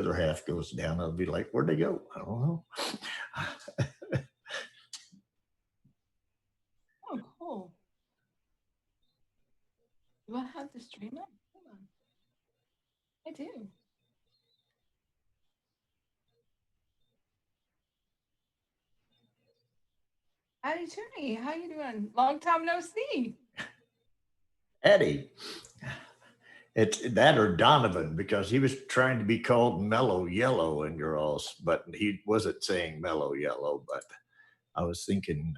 other half goes down. I'll be like, where'd they go? I don't know. Oh, cool. Do I have the stream up? Hold on. I do. Howdy, Toonie. How you doing? Long time no see. Eddie. It's that or Donovan, because he was trying to be called Mellow Yellow in your alls, but he wasn't saying Mellow Yellow. But I was thinking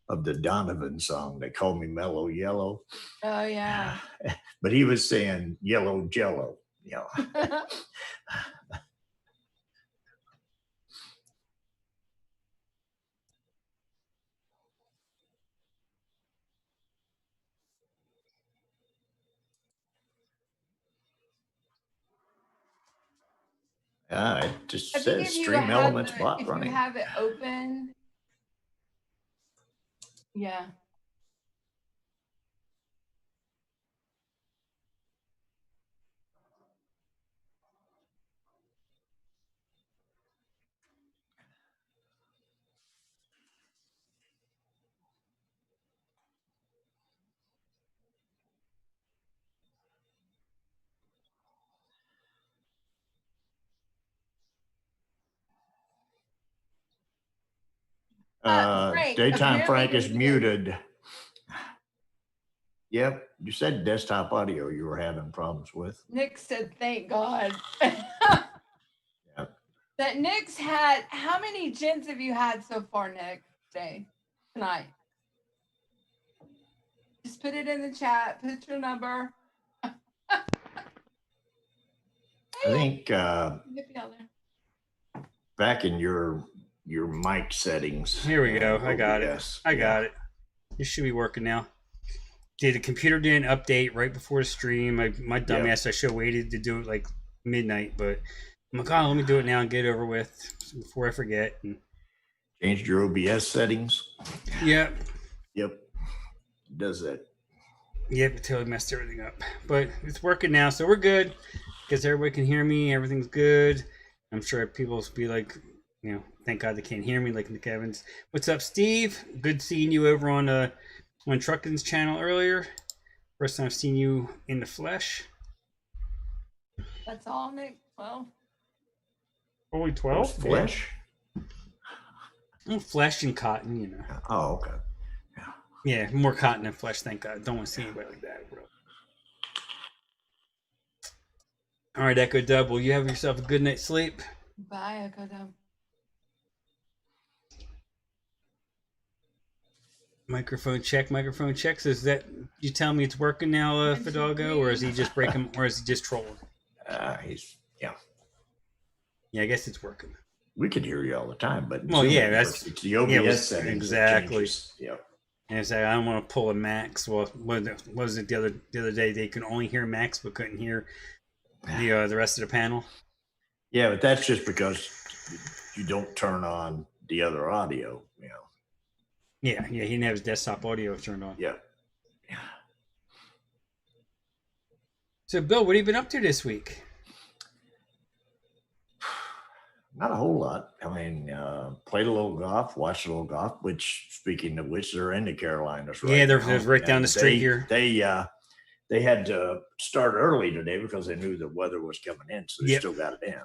of the Donovan song. They called me Mellow Yellow. Oh, yeah. But he was saying Yellow Jello. Yeah. It just says Stream Elements bot running. If you have it open, yeah. Frank, Daytime Frank is muted. Yep, you said desktop audio you were having problems with. Nick said, thank God. Yep. That Nick's had, how many gens have you had so far, Nick, tonight? Just put it in the chat, put your number. I think back in your mic settings. Here we go. I got it. I got it. This should be working now. The computer didn't update right before the stream. My dumbass, I should have waited to do it like midnight, but I'm like, oh, let me do it now and get it over with before I forget. And changed your OBS settings. Yep. Yep. It does that. Yep, it totally messed everything up. But it's working now, so we're good. Because everybody can hear me, everything's good. I'm sure people will be like, you know, thank God they can't hear me, like Nick Evans. What's up, Steve? Good seeing you over on Truckin's channel earlier. First time I've seen you in the flesh. That's all, Nick. 12. Only 12? Flesh? Well, flesh and cotton, you know. Oh, okay. Yeah, more cotton than flesh, thank God. Don't want to see anybody like that, bro. All right, Echo Dub, will you have yourself a good night's sleep? Bye, Echo Dub. Microphone check. So is that, you tell me it's working now, Fidalgo, or is he just breaking, or is he just trolling? Yeah, I guess it's working. We can hear you all the time, but well, yeah, that's it's the OBS settings. Exactly. Yeah. And say I don't want to pull a Max. Well, was it the other day? They can only hear Max, but couldn't hear the rest of the panel. Yeah, but that's just because you don't turn on the other audio. You know. Yeah, he didn't have his desktop audio turned on. Yeah. So, Bill, what have you been up to this week? Not a whole lot. I mean, played a little golf, watched a little golf, which, speaking of which, they're in the Carolinas right now. They're right down the street here. They had to start early today because they knew the weather was coming in, so they still got it in.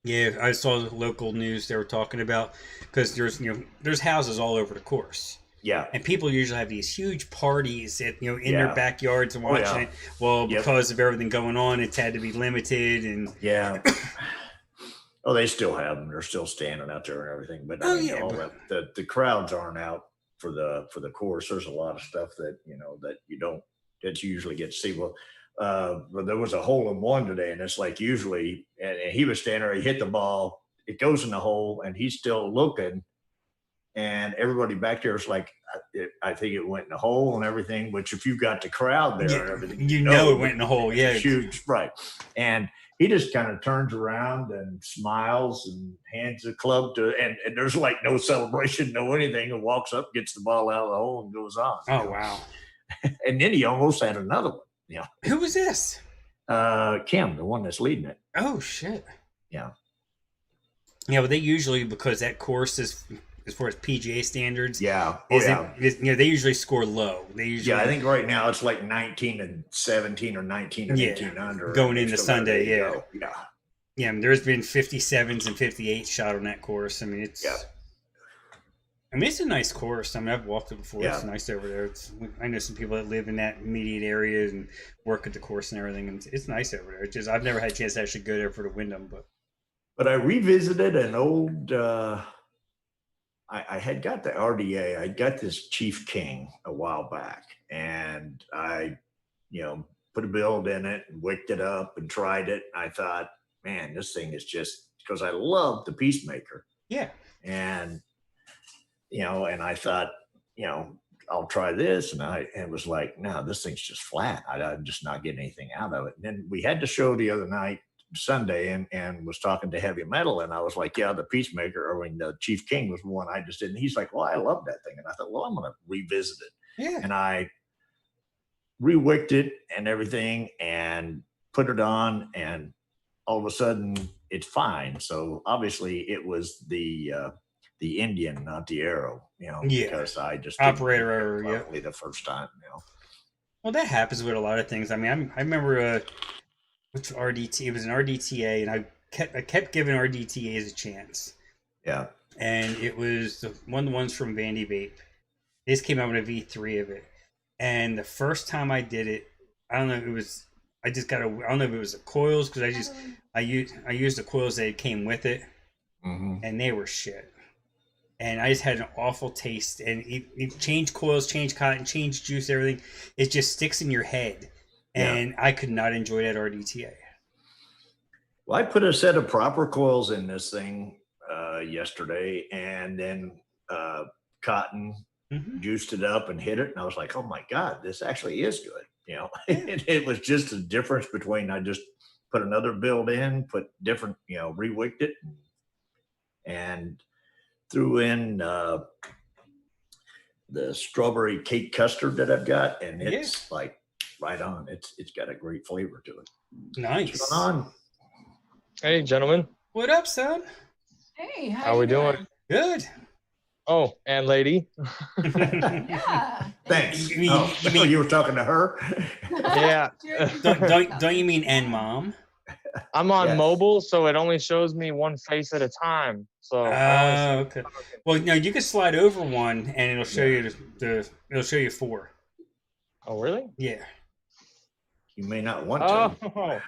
Yeah, I saw the local news they were talking about, because there's houses all over the course. Yeah. And people usually have these huge parties at, in their backyards and watching it. Well, because of everything going on, it's had to be limited and Oh, they still have them. They're still standing out there and everything. But the crowds aren't out for the course. There's a lot of stuff that that you usually get to see. Well, but there was a hole in one today, and it's like usually, and he was standing there, he hit the ball, it goes in the hole, and he's still looking, and everybody back there is like, I think it went in the hole and everything. Which if you've got the crowd there and everything, you know it went in the hole. Yeah, huge, right? And he just kind of turns around and smiles and hands the club to, and there's like no celebration, no anything, and walks up, gets the ball out of the hole, and goes on. Oh wow! And then he almost had another one. Who was this? Kim, the one that's leading it. Oh shit. Yeah. Yeah, but they usually, because that course is, as far as PGA standards, Yeah. they usually score low. They usually, Yeah, I think right now it's like 19 and 17 or 19 and 18 under. Going and into Sunday, yeah. Yeah. Yeah, I mean, there's been 57s and 58s shot on that course. I mean, it's a nice course. I mean, I've walked it before. It's nice over there. I know some people that live in that immediate area and work at the course and everything, and it's nice over there. It's just I've never had a chance to actually go there for the Wyndham, but I revisited an old. I had got the RDA. I got this Chief King a while back, and I, put a build in it and wicked it up and tried it. I thought, man, this thing is just, because I love the Peacemaker. Yeah. And and I thought, I'll try this. And it was like, no, this thing's just flat. I'm just not getting anything out of it. And then we had the show the other night, Sunday, and was talking to Heavy Metal. And I was like, yeah, the Peacemaker, the Chief King was one I just didn't. He's like, well, I love that thing. And I thought, well, I'm going to revisit it. Yeah. And I re-wicked it and everything and put it on, and all of a sudden it's fine. So obviously it was the Indian, not the Arrow, because I just operator error, properly the first time, Well, that happens with a lot of things. I mean, I remember which RDT, it was an RDTA, and I kept giving RDTAs a chance. Yeah. And it was one of the ones from Vandy Vape. They just came out with a V3 of it. And the first time I did it, I don't know if it was, I don't know if it was the coils, because I used the coils that came with it, and they were shit. And I just had an awful taste. And it changed coils, changed cotton, changed juice, everything. It just sticks in your head. And I could not enjoy that RDTA. Well, I put a set of proper coils in this thing yesterday, and then cotton, juiced it up and hit it. And I was like, oh my God, this actually is good. It was just a difference between, I just put another build in, put different, re-wicked it, and threw in the strawberry cake custard that I've got, and it's like right on. It's got a great flavor to it. Nice. What's going on? Hey, gentlemen. What up, son? Hey, how we doing? Good. Oh, and lady. Yeah. Thanks. You were talking to her? Yeah. Don't you mean and mom? I'm on mobile, so it only shows me one face at a time. So okay. Well, no, you can slide over one, and it'll show you it'll show you four. Oh, really? Yeah. You may not want to. Oh,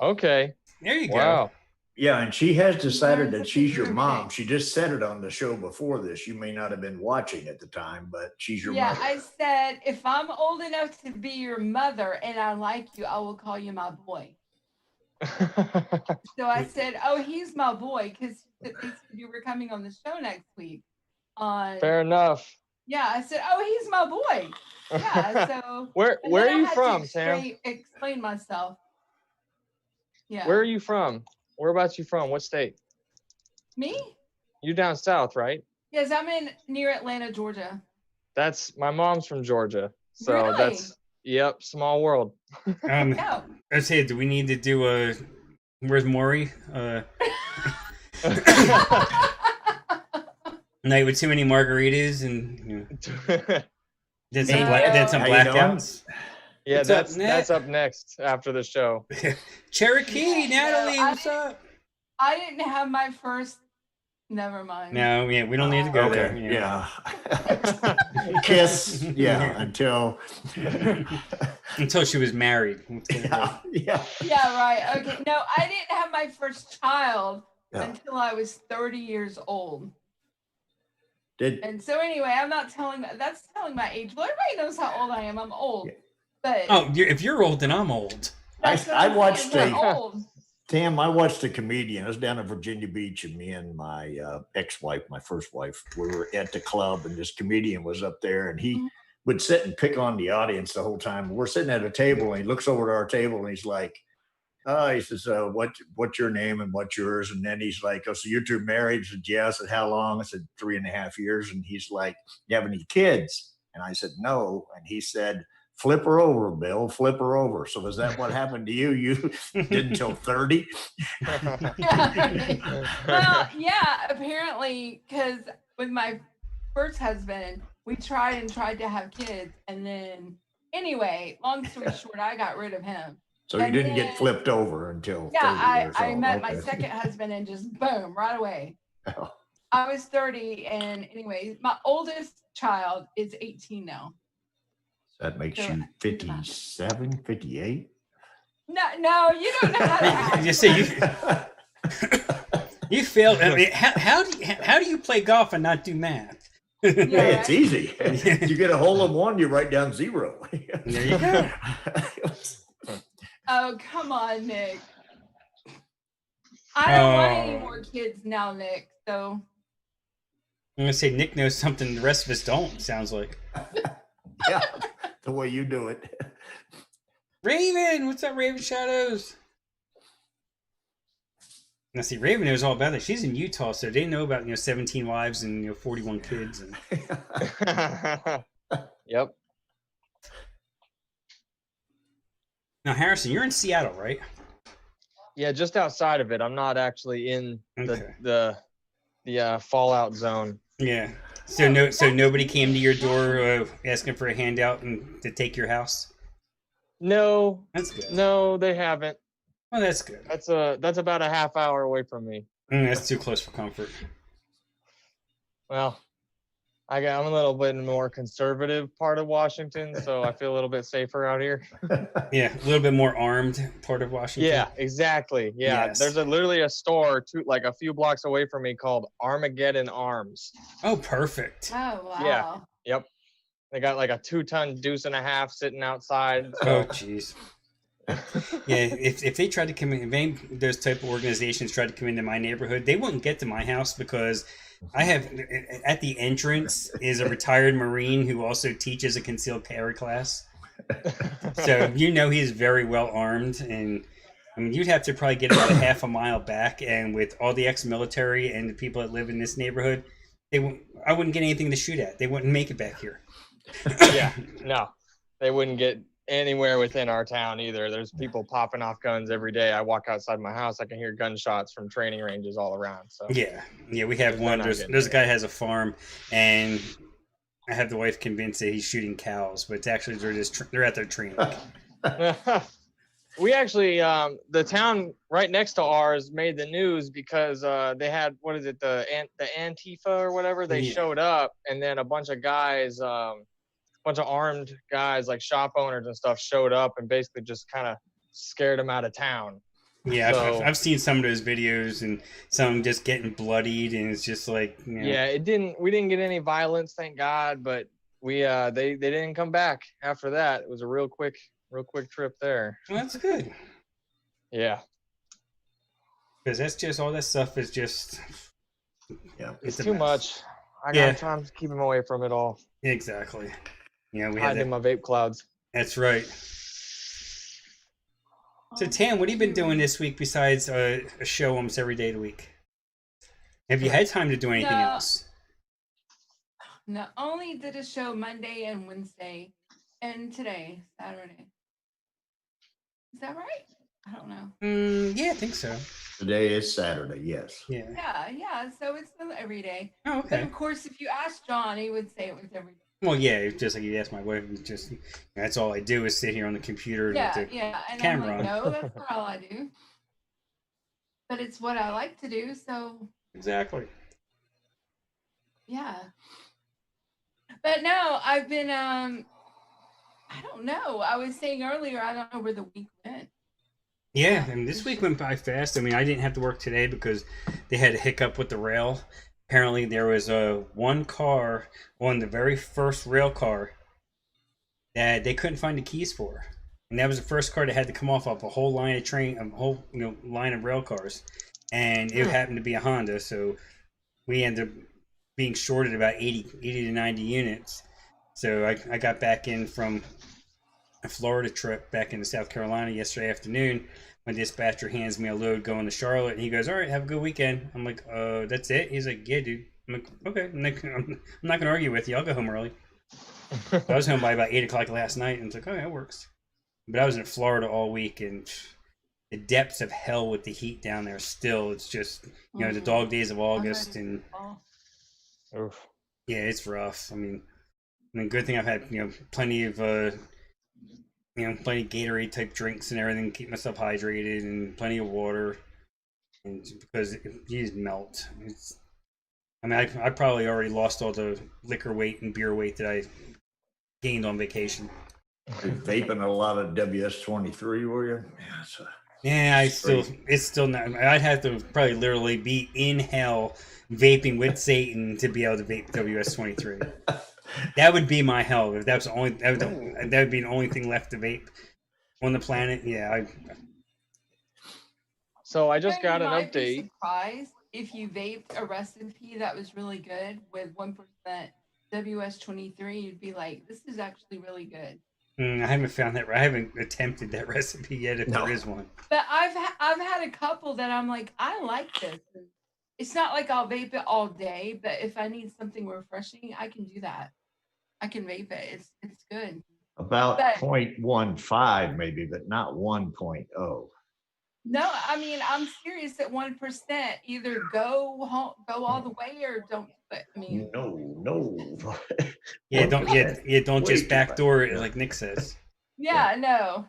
okay. There you go. Wow. Yeah, and she has decided that she's your mom. She just said it on the show before this. You may not have been watching at the time, but she's your mother. Yeah, I said, if I'm old enough to be your mother and I like you, I will call you my boy. So I said, oh, he's my boy, because they said you were coming on the show next week. Fair enough. Yeah, I said, oh, he's my boy. Yeah, so. Where are you from, Sam? Explain myself. Yeah. Where are you from? Whereabouts you from? What state? Me? You down south, right? Yes, I'm near Atlanta, Georgia. My mom's from Georgia. So really? Yep, small world. No. I said, do we need to do where's Maury? Night with too many margaritas and then some blackouts. Yeah, that's up next after the show. Cherokee, Natalie, what's up? I didn't have my first. Never mind. No, yeah, we don't need to go there. Yeah. Kiss. Yeah, until she was married. Yeah. Yeah, right. Okay. No, I didn't have my first child until I was 30 years old. And so anyway, I'm not telling that's telling my age. Well, everybody knows how old I am. I'm old. Yeah. But if you're old, then I'm old. I watched Tam, I watched a comedian. I was down in Virginia Beach, and me and my ex-wife, my first wife, we were at the club, and this comedian was up there, and he would sit and pick on the audience the whole time. We're sitting at a table, and he looks over to our table, and he's like, he says, what's your name and what's yours? And then he's like, oh, so you're two married? I said, yeah. I said, how long? I said, 3.5 years. And he's like, you have any kids? And I said, no. And he said, Flip her over, Bill. Flip her over. So is that what happened to you? You did until 30? Yeah. Well, yeah, apparently, because with my first husband, we tried to have kids. And then, anyway, long story short, I got rid of him. So you didn't get flipped over until 30 years I old. met my second husband and just boom, right away. Oh. I was 30. And anyway, my oldest child is 18 now. That makes you 57, 58? No, you don't know how to act. You see, you failed. I mean, how do you play golf and not do math? Yeah, hey, it's easy. You get a hole in one, you write down 0. There you go. Oh, come on, Nick. I don't want any more kids now, Nick. So I'm gonna say Nick knows something the rest of us don't. Sounds like. Yeah, the way you do it. Raven, what's up, Raven Shadows? Now, see, Raven knows all about it. She's in Utah, so they know about 17 wives and 41 kids. And... Yep. Now, Harrison, you're in Seattle, right? Yeah, just outside of it. I'm not actually in the fallout zone. Yeah. So nobody came to your door asking for a handout and to take your house? No. That's good. No, they haven't. Oh, that's good. That's about a half hour away from me. That's too close for comfort. Well, I'm a little bit more conservative part of Washington, so I feel a little bit safer out here. Yeah, a little bit more armed part of Washington. Yeah, exactly. Yeah, yes. There's literally a store like a few blocks away from me called Armageddon Arms. Oh, perfect. Oh, wow. Yeah. Yep. They got like a 2-ton deuce and a half sitting outside. So. Oh, jeez. Yeah, if they tried to come in, if those type of organizations tried to come into my neighborhood, they wouldn't get to my house because I have at the entrance is a retired Marine who also teaches a concealed carry class. So he's very well armed, and I mean you'd have to probably get about a half a mile back, and with all the ex-military and the people that live in this neighborhood, I wouldn't get anything to shoot at. They wouldn't make it back here. Yeah, no, they wouldn't get anywhere within our town either. There's people popping off guns every day. I walk outside my house, I can hear gunshots from training ranges all around. So yeah, we have one. There's a guy who has a farm, and I have the wife convinced that he's shooting cows, but it's actually they're out there training. We actually the town right next to ours made the news because they had the Antifa or whatever. They showed up, and then a bunch of guys. Bunch of armed guys like shop owners and stuff showed up and basically just kind of scared them out of town. Yeah, so, I've seen some of those videos and some just getting bloodied, and it's just like yeah, we didn't get any violence, thank God, but they didn't come back after that. It was a real quick trip there. Well, that's good. Yeah, because that's just all that stuff is just it's too much. I got time to keep them away from it all. Exactly. Yeah, we hide in my vape clouds. That's right. So, Tam, what have you been doing this week besides a show almost every day of the week? Have you had time to do anything else? No, only did a show Monday and Wednesday, and today, Saturday. Is that right? I don't know. Yeah, I think so. Today is Saturday, yes. Yeah. So it's every day. Oh, okay. But of course, if you ask John, he would say it was every day. Well, yeah, just like you asked my wife, just that's all I do is sit here on the computer with the and camera I'm like, no, that's not all I do. But it's what I like to do, so exactly. Yeah. But no, I've been I don't know. I was saying earlier, I don't know where the week went. Yeah, and this week went by fast. I mean, I didn't have to work today because they had a hiccup with the rail. Apparently, there was one car on the very first rail car that they couldn't find the keys for, and that was the first car that had to come off of a whole line of line of rail cars, and it happened to be a Honda. So we ended up being shorted about 80 to 90 units. So I got back in from a Florida trip back into South Carolina yesterday afternoon. My dispatcher hands me a load going to Charlotte, and he goes, "All right, have a good weekend." I'm like, "That's it?" He's like, "Yeah, dude." I'm like, "Okay." I'm not gonna argue with you. I'll go home early. I was home by about 8 o'clock last night, and it's like, oh, that works. But I was in Florida all week, and the depths of hell with the heat down there still. It's just, the dog days of August, and Oof. yeah, it's rough. I mean, good thing I've had, plenty of, plenty of Gatorade type drinks and everything, keep myself hydrated, and plenty of water, and because you just melt. I probably already lost all the liquor weight and beer weight that I gained on vacation. Vaping a lot of WS-23, were you? Yeah, it's still not. I'd have to probably literally be in hell vaping with Satan to be able to vape WS-23. That would be my hell. If that was that would be the only thing left to vape on the planet. Yeah. So I just got an might update. Be surprised if you vaped a recipe that was really good with 1% WS-23, you'd be like, this is actually really good. I haven't found that. I haven't attempted that recipe yet. If there is one, but I've had a couple that I'm like, I like this. And it's not like I'll vape it all day, but if I need something refreshing, I can do that. I can vape it. It's good. About 0.15 maybe, but not 1.0. No, I mean, I'm serious. At 1%, either go all the way or don't do it. I mean, no. don't just backdoor it like Nick says. Yeah, no.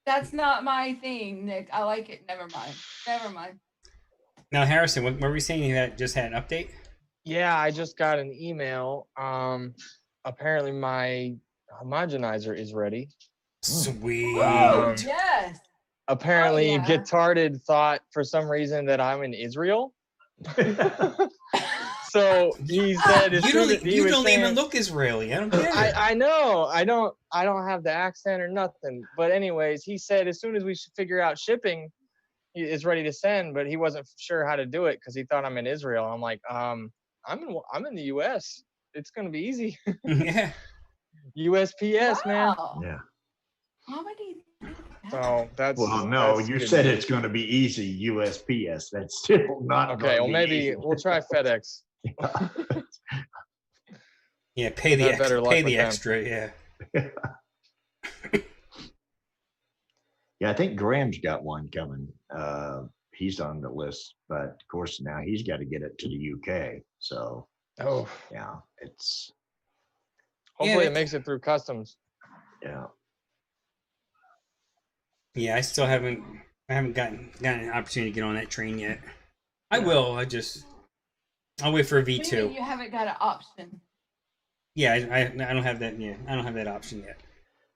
That's not my thing, Nick. I like it. Never mind. Now, Harrison, what were we saying? You just had an update? Yeah, I just got an email. Apparently my homogenizer is ready. Sweet. Yes. Apparently, Gitarded thought for some reason that I'm in Israel. So he said, "You don't even look Israeli. I don't get it." I know. I don't have the accent or nothing. But anyways, he said as soon as we should figure out shipping, he is ready to send. But he wasn't sure how to do it because he thought I'm in Israel. I'm like, I'm in the U.S. It's gonna be easy. Yeah. USPS, man. Yeah. How many? So that's you said it's going to be easy. USPS. That's still not okay. Well, maybe easy. We'll try FedEx. Yeah, pay the extra. Yeah. Yeah, I think Graham's got one coming. He's on the list, but of course now he's got to get it to the UK. So, yeah, it's. Hopefully, it makes it through customs. Yeah. Yeah, I still haven't gotten an opportunity to get on that train yet. I will. I'll wait for a V2. You haven't got an option. Yeah, I don't have that. Yeah, I don't have that option yet.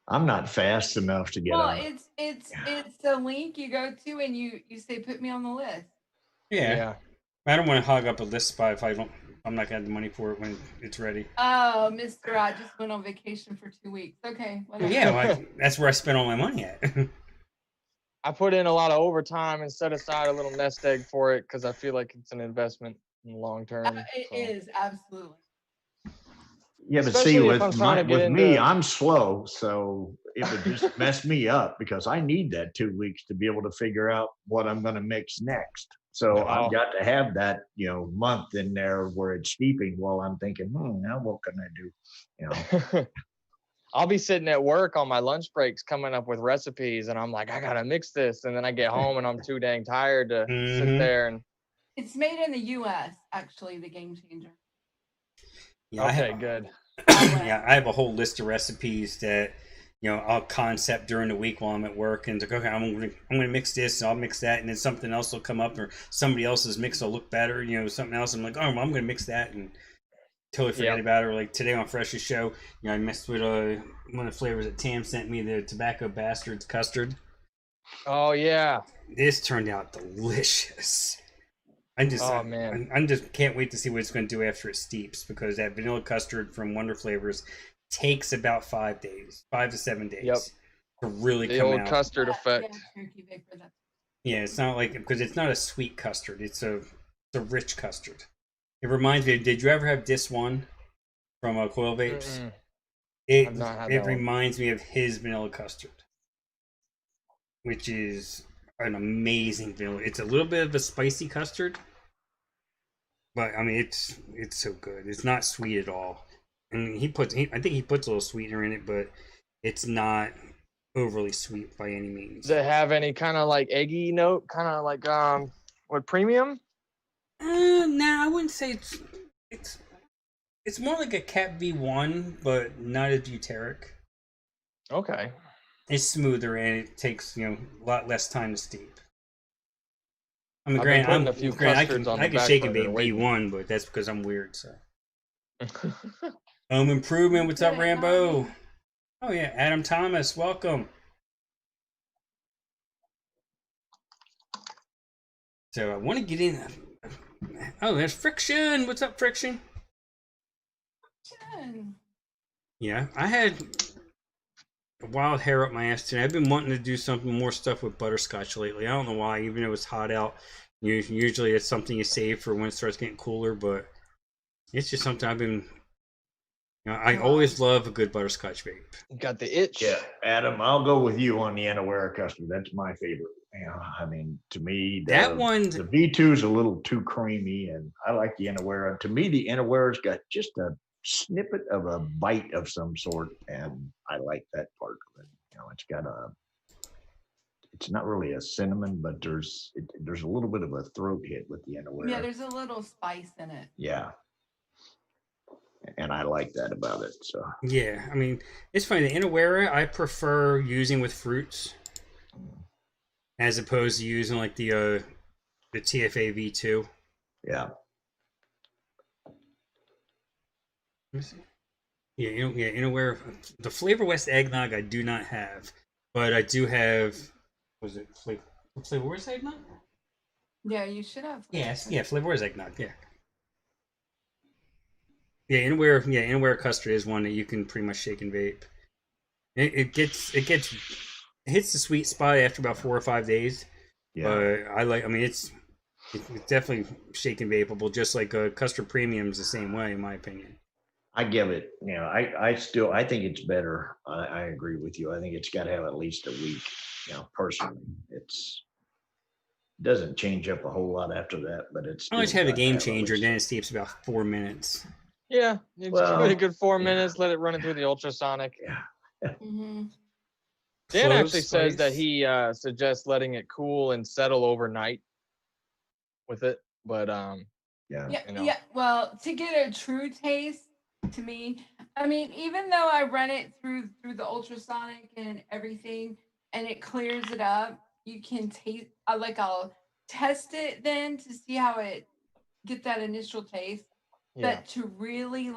I'm not fast enough to get on. Well, it's a link you go to and you say put me on the list. Yeah. I don't want to hog up a list spot if I'm not gonna have the money for it when it's ready. Oh, Mr. I just went on vacation for 2 weeks. Okay. Whatever. Yeah, that's where I spent all my money at. I put in a lot of overtime and set aside a little nest egg for it because I feel like it's an investment in the long term. It is, absolutely. Yeah, but see, with me, I'm slow, so it would just mess me up because I need that 2 weeks to be able to figure out what I'm going to mix next. So I've got to have that, month in there where it's steeping while I'm thinking, now what can I do? I'll be sitting at work on my lunch breaks coming up with recipes and I'm like, I gotta mix this. And then I get home and I'm too dang tired to sit there. And it's made in the US, actually, the Game Changer. Yeah, good. Yeah, I have a whole list of recipes that I'll concept during the week while I'm at work, and it's like, okay, I'm gonna mix this, and I'll mix that, and then something else will come up, or somebody else's mix will look better, something else. I'm like, oh, I'm gonna mix that, and totally forget about it. Or like today on Fresh's show, I messed with one of the flavors that Tam sent me, the Tobacco Bastards custard. Oh yeah, this turned out delicious. I just can't wait to see what it's going to do after it steeps, because that vanilla custard from Wonder Flavors takes about 5 to 7 days to really come out. The old custard effect. Yeah, it's not like, because it's not a sweet custard. It's a rich custard. It reminds me, did you ever have Dis One from Coil Vapes? It reminds me of his vanilla custard, which is an amazing vanilla. It's a little bit of a spicy custard, but I mean, it's so good. It's not sweet at all. and I think he puts a little sweetener in it, but it's not overly sweet by any means. Does it have any kind of like eggy note, kind of like what premium? Nah, I wouldn't say it's more like a Cat V1, but not as butyric. Okay. It's smoother and it takes a lot less time to steep. I mean, I've granted, been putting a few custards on the I can back shake and burner bake waiting. V1, but that's because I'm weird. So, Home Improvement, what's up, Rambo? Oh yeah, Adam Thomas, welcome. So I want to get in. Oh, there's Friction. What's up, Friction? Yeah, I had a wild hair up my ass today. I've been wanting to do something more stuff with butterscotch lately. I don't know why, even though it's hot out. Usually it's something you save for when it starts getting cooler, but it's just something I've been. I always love a good butterscotch vape. Got the itch. Yeah, Adam, I'll go with you on the Anawera custard. That's my favorite. I mean, to me, the V2 is a little too creamy, and I like the Anawera. To me, the Anawera's got just a snippet of a bite of some sort, and I like that part of it. It's got it's not really a cinnamon, but there's a little bit of a throat hit with the Anawera. Yeah, there's a little spice in it. Yeah. And I like that about it. So yeah, I mean, it's funny. The Anawera I prefer using with fruits, as opposed to using like the TFA V2. Yeah. Yeah, Anawera. The Flavor West eggnog I do not have, but I do have. Was it Flavor West eggnog? Yeah, you should have. Yes, yeah, Flavor West eggnog. Yeah. Yeah, Anawera custard is one that you can pretty much shake and vape. It hits the sweet spot after about 4 or 5 days. Yeah. But it's definitely shake and vapeable, just like custard premium's the same way, in my opinion. I give it, I think it's better. I agree with you. I think it's got to have at least a week. Personally, it doesn't change up a whole lot after that, but it's. I always have a game changer, then it steeps about 4 minutes. Yeah, give it a good 4 minutes. Let it run it through the ultrasonic. Yeah. Mm-hmm. Dan actually says that he suggests letting it cool and settle overnight with it, but yeah. Well, to get a true taste, to me, I mean, even though I run it through the ultrasonic and everything, and it clears it up, you can taste. I'll test it then to see how it get that initial taste. Yeah. But to really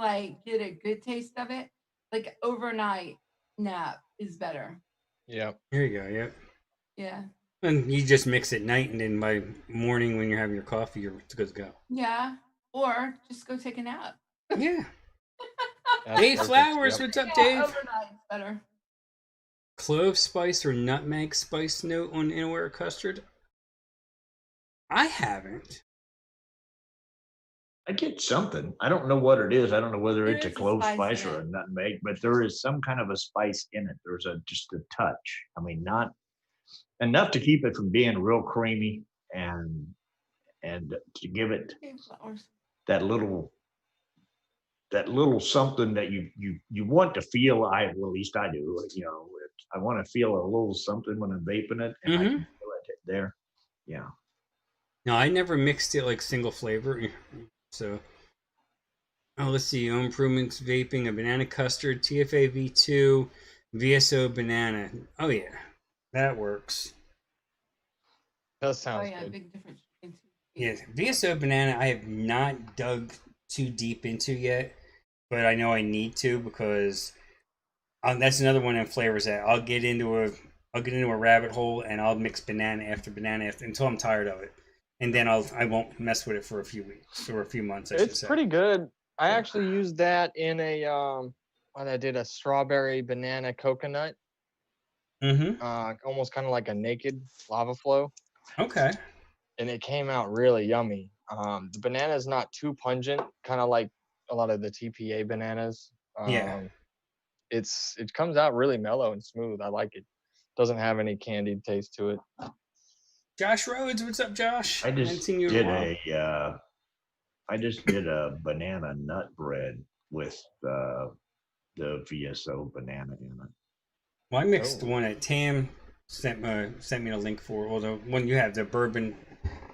get a good taste of it, overnight nap is better. Yeah. Here you go. Yep. Yeah. And you just mix at night, and then by morning when you're having your coffee, you're good to go. Yeah. Or just go take a nap. Yeah. Dave Flowers, what's up, Dave? Overnight's better. Clove spice or nutmeg spice note on Anawera custard? I haven't. I get something. I don't know what it is. I don't know whether it's a clove spice or a nutmeg, but there is some kind of a spice in it. There's just a touch. I mean, not enough to keep it from being real creamy, and to give it that little something that you want to feel. At least I do. I want to feel a little something when I'm vaping it, and I can feel it there. Yeah. No, I never mixed it like single flavor. So, let's see. Home Improvements vaping, a banana custard, TFA V2, VSO banana. Oh yeah, that works. That sounds good. Big difference. Yeah, VSO banana I have not dug too deep into yet, but I know I need to, because that's another one in flavors that I'll get into a rabbit hole, and I'll mix banana after until I'm tired of it. And then I won't mess with it for a few weeks or a few months. It's pretty good. I actually used that in I did a strawberry banana coconut. Mm-hmm. Almost kind of like a naked lava flow. Okay. And it came out really yummy. The banana is not too pungent, kind of like a lot of the TPA bananas. It comes out really mellow and smooth. I like it. Doesn't have any candied taste to it. Josh Rhodes, what's up, Josh? I just did a banana nut bread with the VSO banana in it. Well, I mixed the one that Tam sent me a link for. Well, the one you have, the bourbon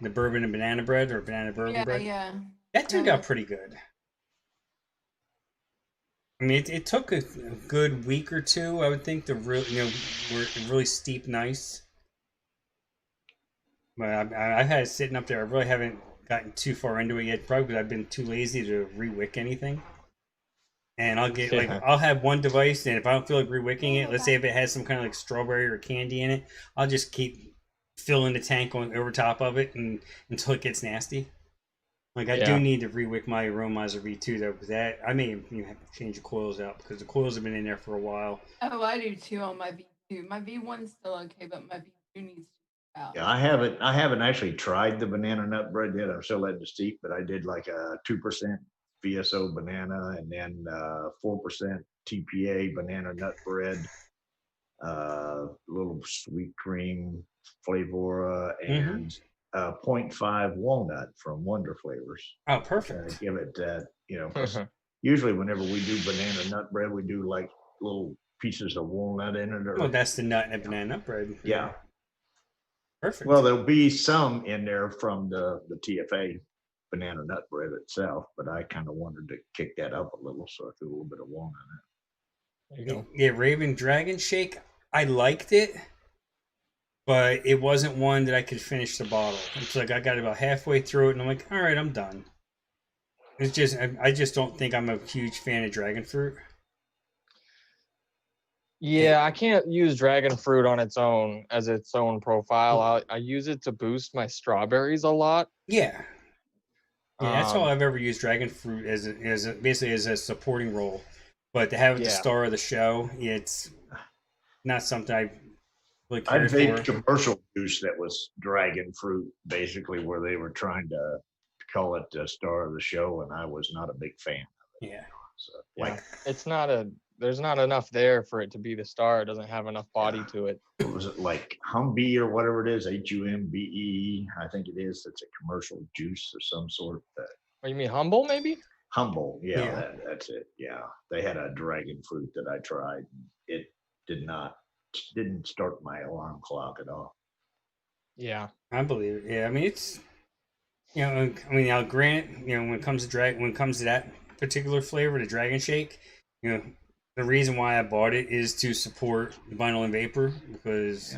and banana bread, or banana bourbon bread. Yeah. That turned out pretty good. I mean, it took a good week or two, I would think, to really steep nice. But I've had it sitting up there. I really haven't gotten too far into it yet, probably because I've been too lazy to re-wick anything. And I'll have one device, and if I don't feel like re-wicking it, let's say if it has some kind of like strawberry or candy in it, I'll just keep filling the tank over top of it until it gets nasty. Like I do need to re-wick my Aromizer V2 though, because I may have to change the coils out because the coils have been in there for a while. Oh, I do too on my V2. My V1's still okay, but my V2 needs to out. Yeah, I haven't actually tried the banana nut bread yet. I'm still letting it steep, but I did like a 2% VSO banana and then 4% TPA banana nut bread, little sweet cream Flavora, and 0.5 walnut from Wonder Flavors. Oh, perfect. Give it that, usually whenever we do banana nut bread, we do like little pieces of walnut in it. Well, that's the nut and banana nut bread. Yeah. Perfect. Well, there'll be some in there from the TFA banana nut bread itself, but I kind of wanted to kick that up a little, so I threw a little bit of walnut in it. There you go. Yeah, Raven Dragon Shake, I liked it, but it wasn't one that I could finish the bottle. It's like I got about halfway through it, and I'm like, all right, I'm done. It's just I just don't think I'm a huge fan of dragon fruit. Yeah, I can't use dragon fruit on its own as its own profile. I use it to boost my strawberries a lot. Yeah. Yeah, that's all I've ever used dragon fruit basically as a supporting role. But to have it the star of the show, it's not something I really cared for. I made commercial juice that was dragon fruit, basically, where they were trying to call it the star of the show, and I was not a big fan of it. Yeah. So, it's not there's not enough there for it to be the star. It doesn't have enough body to it. What was it, like Humbe or whatever it is? HUMBE, I think it is. It's a commercial juice of some sort. Oh, you mean Humble, maybe? Humble, that's it. Yeah, they had a dragon fruit that I tried. It didn't start my alarm clock at all. Yeah, I believe it. Yeah, I mean it's, I'll grant, when it comes to that particular flavor, the Dragon Shake, the reason why I bought it is to support Vinyl and Vapor because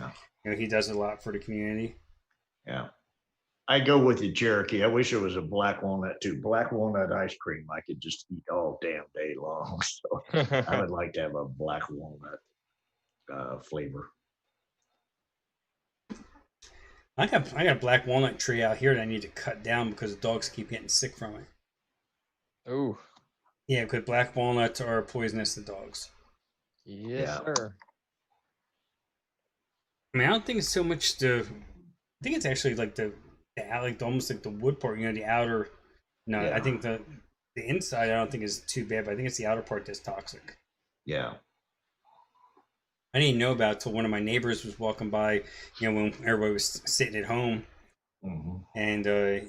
he does a lot for the community. Yeah. I go with the Cherokee. I wish it was a black walnut too. Black walnut ice cream I could just eat all damn day long. So I would like to have a black walnut flavor. I got a black walnut tree out here that I need to cut down because the dogs keep getting sick from it. Ooh. Yeah, because black walnuts are poisonous to dogs. Yes, sir. I mean, I don't think it's so much I think it's actually like almost like the wood part, the outer. No, I think the inside I don't think is too bad, but I think it's the outer part that's toxic. Yeah. I didn't know about it till one of my neighbors was walking by, when everybody was sitting at home. Mm-hmm. And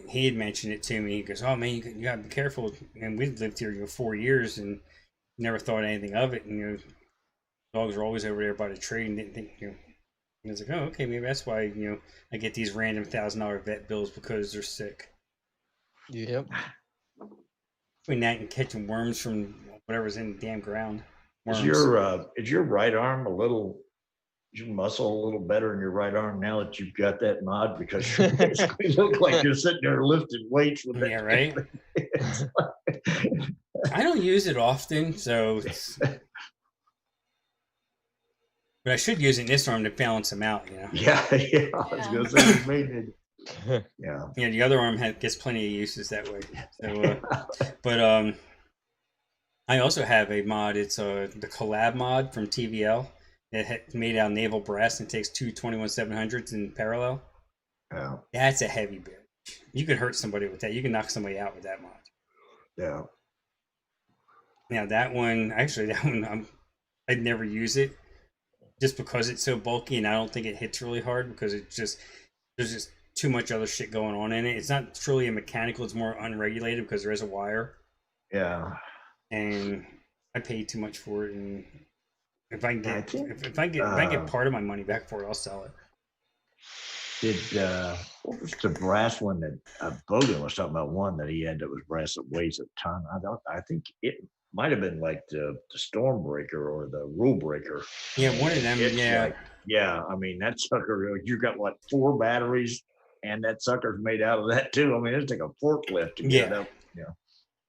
he had mentioned it to me. He goes, "Oh man, you gotta be careful." And we lived here 4 years and never thought anything of it. And dogs are always over there by the tree and didn't think. And I was like, "Oh, okay, maybe that's why I get these random $1,000 vet bills because they're sick." Yep. Between that and catching worms from whatever's in the damn ground. Worms. Is your right arm your muscle a little better in your right arm now that you've got that mod, because you basically look like you're sitting there lifting weights with that. Yeah, right. I don't use it often, so. But I should use it in this arm to balance them out, Yeah. I was gonna say you made it. Yeah. Yeah, the other arm gets plenty of uses that way. So, but I also have a mod. It's the collab mod from TVL. It's made out of naval brass and takes two 21-700s in parallel. Yeah. That's a heavy bitch. You could hurt somebody with that. You can knock somebody out with that mod. Yeah. Now that one, I'd never use it just because it's so bulky and I don't think it hits really hard because there's just too much other shit going on in it. It's not truly a mechanical, it's more unregulated because there is a wire. Yeah. and I paid too much for it. And if I can I get think, if I get part of my money back for it, I'll sell it. What was the brass one that Bogan was talking about? One that he had that was brass that weighs a ton. I think it might have been like the Stormbreaker or the Rule Breaker. Yeah, one of them. It's Yeah, like, yeah. I mean, that sucker. You got what, 4 batteries, and that sucker's made out of that too. I mean, it's like a forklift to get it up. Yeah.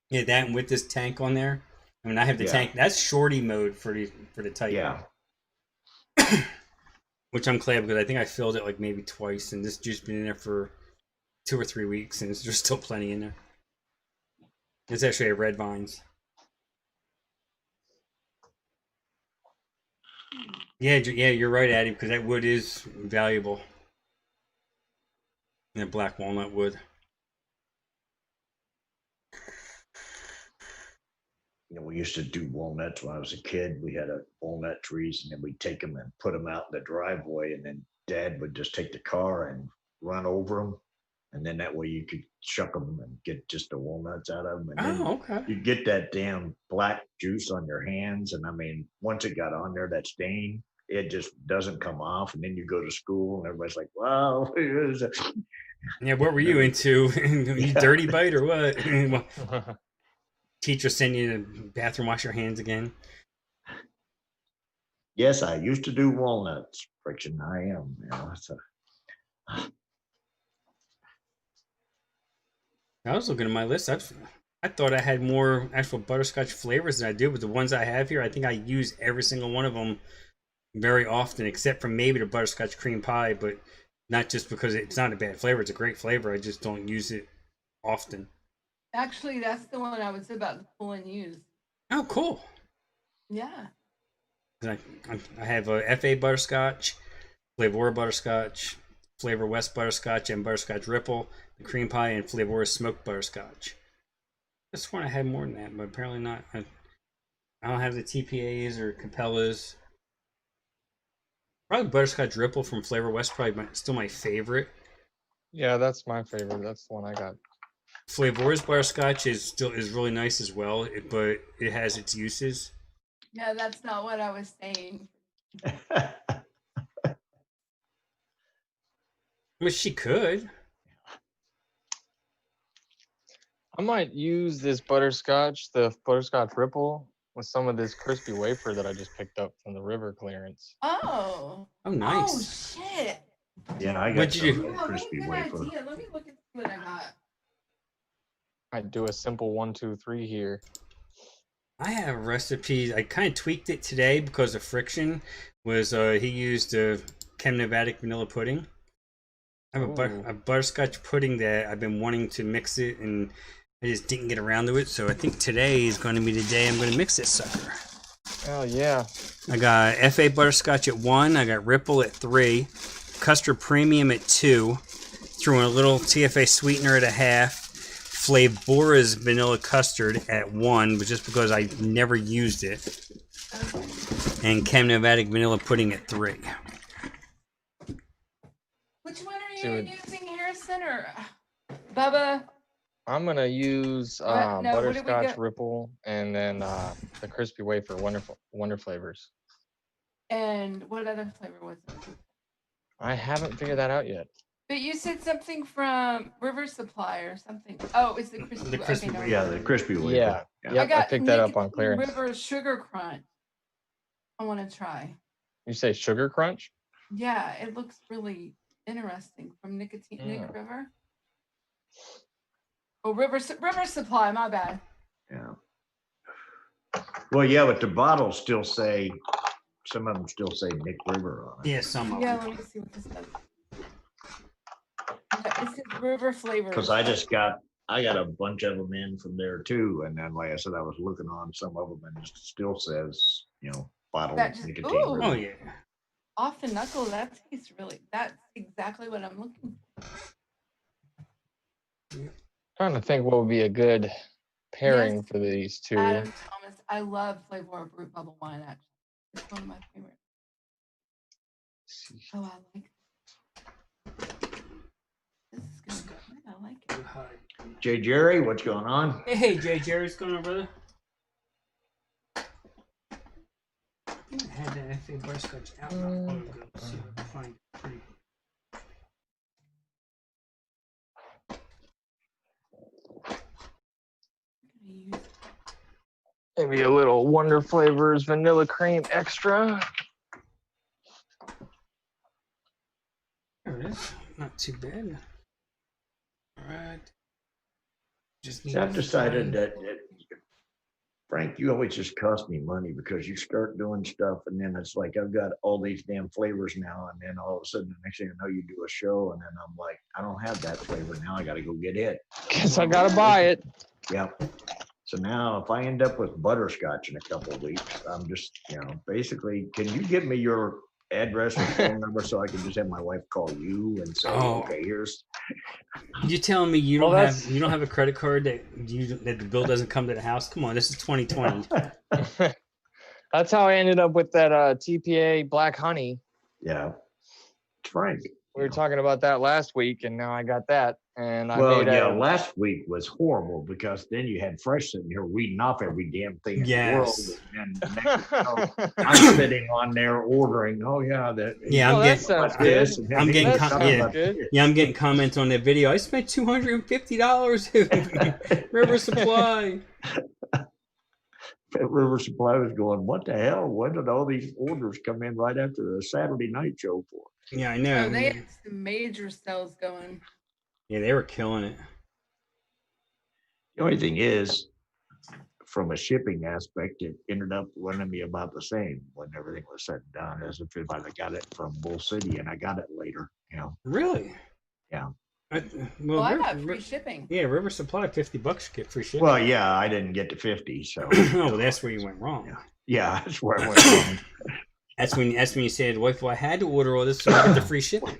Yeah, that and with this tank on there. I mean, I have the tank. That's shorty mode for the Titan. Yeah. Which I'm glad because I think I filled it like maybe twice, and this juice been in there for 2 or 3 weeks, and there's still plenty in there. It's actually a red vines. Yeah, you're right, Addy, because that wood is valuable. That black walnut wood. You know, we used to do walnuts when I was a kid. We had walnut trees, and then we'd take them and put them out in the driveway, and then Dad would just take the car and run over them, and then that way you could shuck them and get just the walnuts out of them. And then okay. you get that damn black juice on your hands, and I mean, once it got on there, that stain, it just doesn't come off. And then you go to school, and everybody's like, "Wow." Yeah, what were you into? You dirty bite or what? Teacher send you to the bathroom, wash your hands again. Yes, I used to do walnuts. Friction, I am. You know, so. I was looking at my list. I thought I had more actual butterscotch flavors than I do, but the ones I have here, I think I use every single one of them very often, except for maybe the butterscotch cream pie, but not just because it's not a bad flavor. It's a great flavor. I just don't use it often. Actually, that's the one I was about to pull and use. Oh, cool. Yeah. I have a FA butterscotch, Flavor butterscotch, Flavor West butterscotch, and butterscotch Ripple, the cream pie, and Flavor smoked butterscotch. I sworn I had more than that, but apparently not. I don't have the TPAs or Capellas. Probably butterscotch Ripple from Flavor West, probably still my favorite. Yeah, that's my favorite. That's the one I got. Flavor's butterscotch is really nice as well, but it has its uses. Yeah, that's not what I was saying. Well, she could. I might use this butterscotch, the butterscotch Ripple, with some of this crispy wafer that I just picked up from the river clearance. Oh. Nice. Oh shit. Yeah, I got What'd you some do? crispy wafer. Idea. Let me look and see what I got. I'd do a simple 1, 2, 3 here. I have recipes. I kind of tweaked it today because of friction. He used Chem Nevadic vanilla pudding. I have a butterscotch pudding that I've been wanting to mix it, and I just didn't get around to it. So I think today is going to be the day I'm going to mix this sucker. Oh yeah. I got FA butterscotch at 1. I got Ripple at 3. Custard Premium at 2. Threw in a little TFA sweetener at a half. Flavora's vanilla custard at 1, but just because I never used it. And Chem Nevadic vanilla pudding at 3. Which one are you using, Harrison or Bubba? I'm gonna use butterscotch Ripple and then the crispy wafer Wonder Flavors. And what other flavor was it? I haven't figured that out yet. But you said something from River Supply or something. Oh, it's the crispy. The crispy, okay, Yeah, the crispy wafer. Yeah. Yep, I picked that up on clearance. River Sugar Crunch. I want to try. You say Sugar Crunch? Yeah, it looks really interesting from Nick River. Oh, River Supply. My bad. Yeah. Well, yeah, but the bottles still say, some of them still say Nick River on it. Yeah, some of them. Yeah, let me see what this does. Yeah, it's just River flavors. Because I got a bunch of them in from there too, and then like I said, I was looking on some of them, and it still says, bottle nicotine. Oh yeah. Off the knuckle, that's exactly what I'm looking for. Trying to think what would be a good pairing for these two. Adam Thomas, I love Flavor Brute Bubble Wine. Actually, it's one of my favorites. Oh, I like it. This is gonna go good. I like it. Jay Jerry, what's going on? Hey, Jay Jerry, what's going on, brother? had that FA butterscotch out. I'm gonna go see if I can find it. Pretty. Maybe a little Wonder Flavors vanilla cream extra. There it is. Not too bad. All right. Just need See, I've to decided find- that Frank, you always just cost me money because you start doing stuff and then it's like I've got all these damn flavors now, and then all of a sudden the next thing I know you do a show and then I'm like, I don't have that flavor now. I got to go get it. Guess I gotta buy it. Yep. So now if I end up with butterscotch in a couple of weeks, I'm just, basically, can you give me your address or phone number so I can just have my wife call you and say, okay, here's. You telling me you Well, don't have a credit card that the bill doesn't come to the house? Come on, this is 2020. That's how I ended up with that TPA Black Honey. Yeah. It's Frank. We were talking about that last week, and now I got that. And I last week was horrible because then you had Fresh sitting here reading off every damn thing in the world. And next, I'm sitting on there ordering. Oh yeah, that. Yeah, I'm getting comments on that video. I spent $250 at River Supply. River Supply was going, what the hell? When did all these orders come in right after the Saturday night show for? Yeah, I know. Oh, they had some major sales going. Yeah, they were killing it. The only thing is, from a shipping aspect, it ended up running me about the same when everything was said and done as if I got it from Bull City and I got it later. Really? Yeah. I got free shipping. Yeah, River Supply, $50 to get free shipping. Well, yeah, I didn't get to 50, so. Oh, that's where you went wrong. Yeah, that's where I went wrong. That's when you said, wife, well, I had to order all this so I get the free shipping.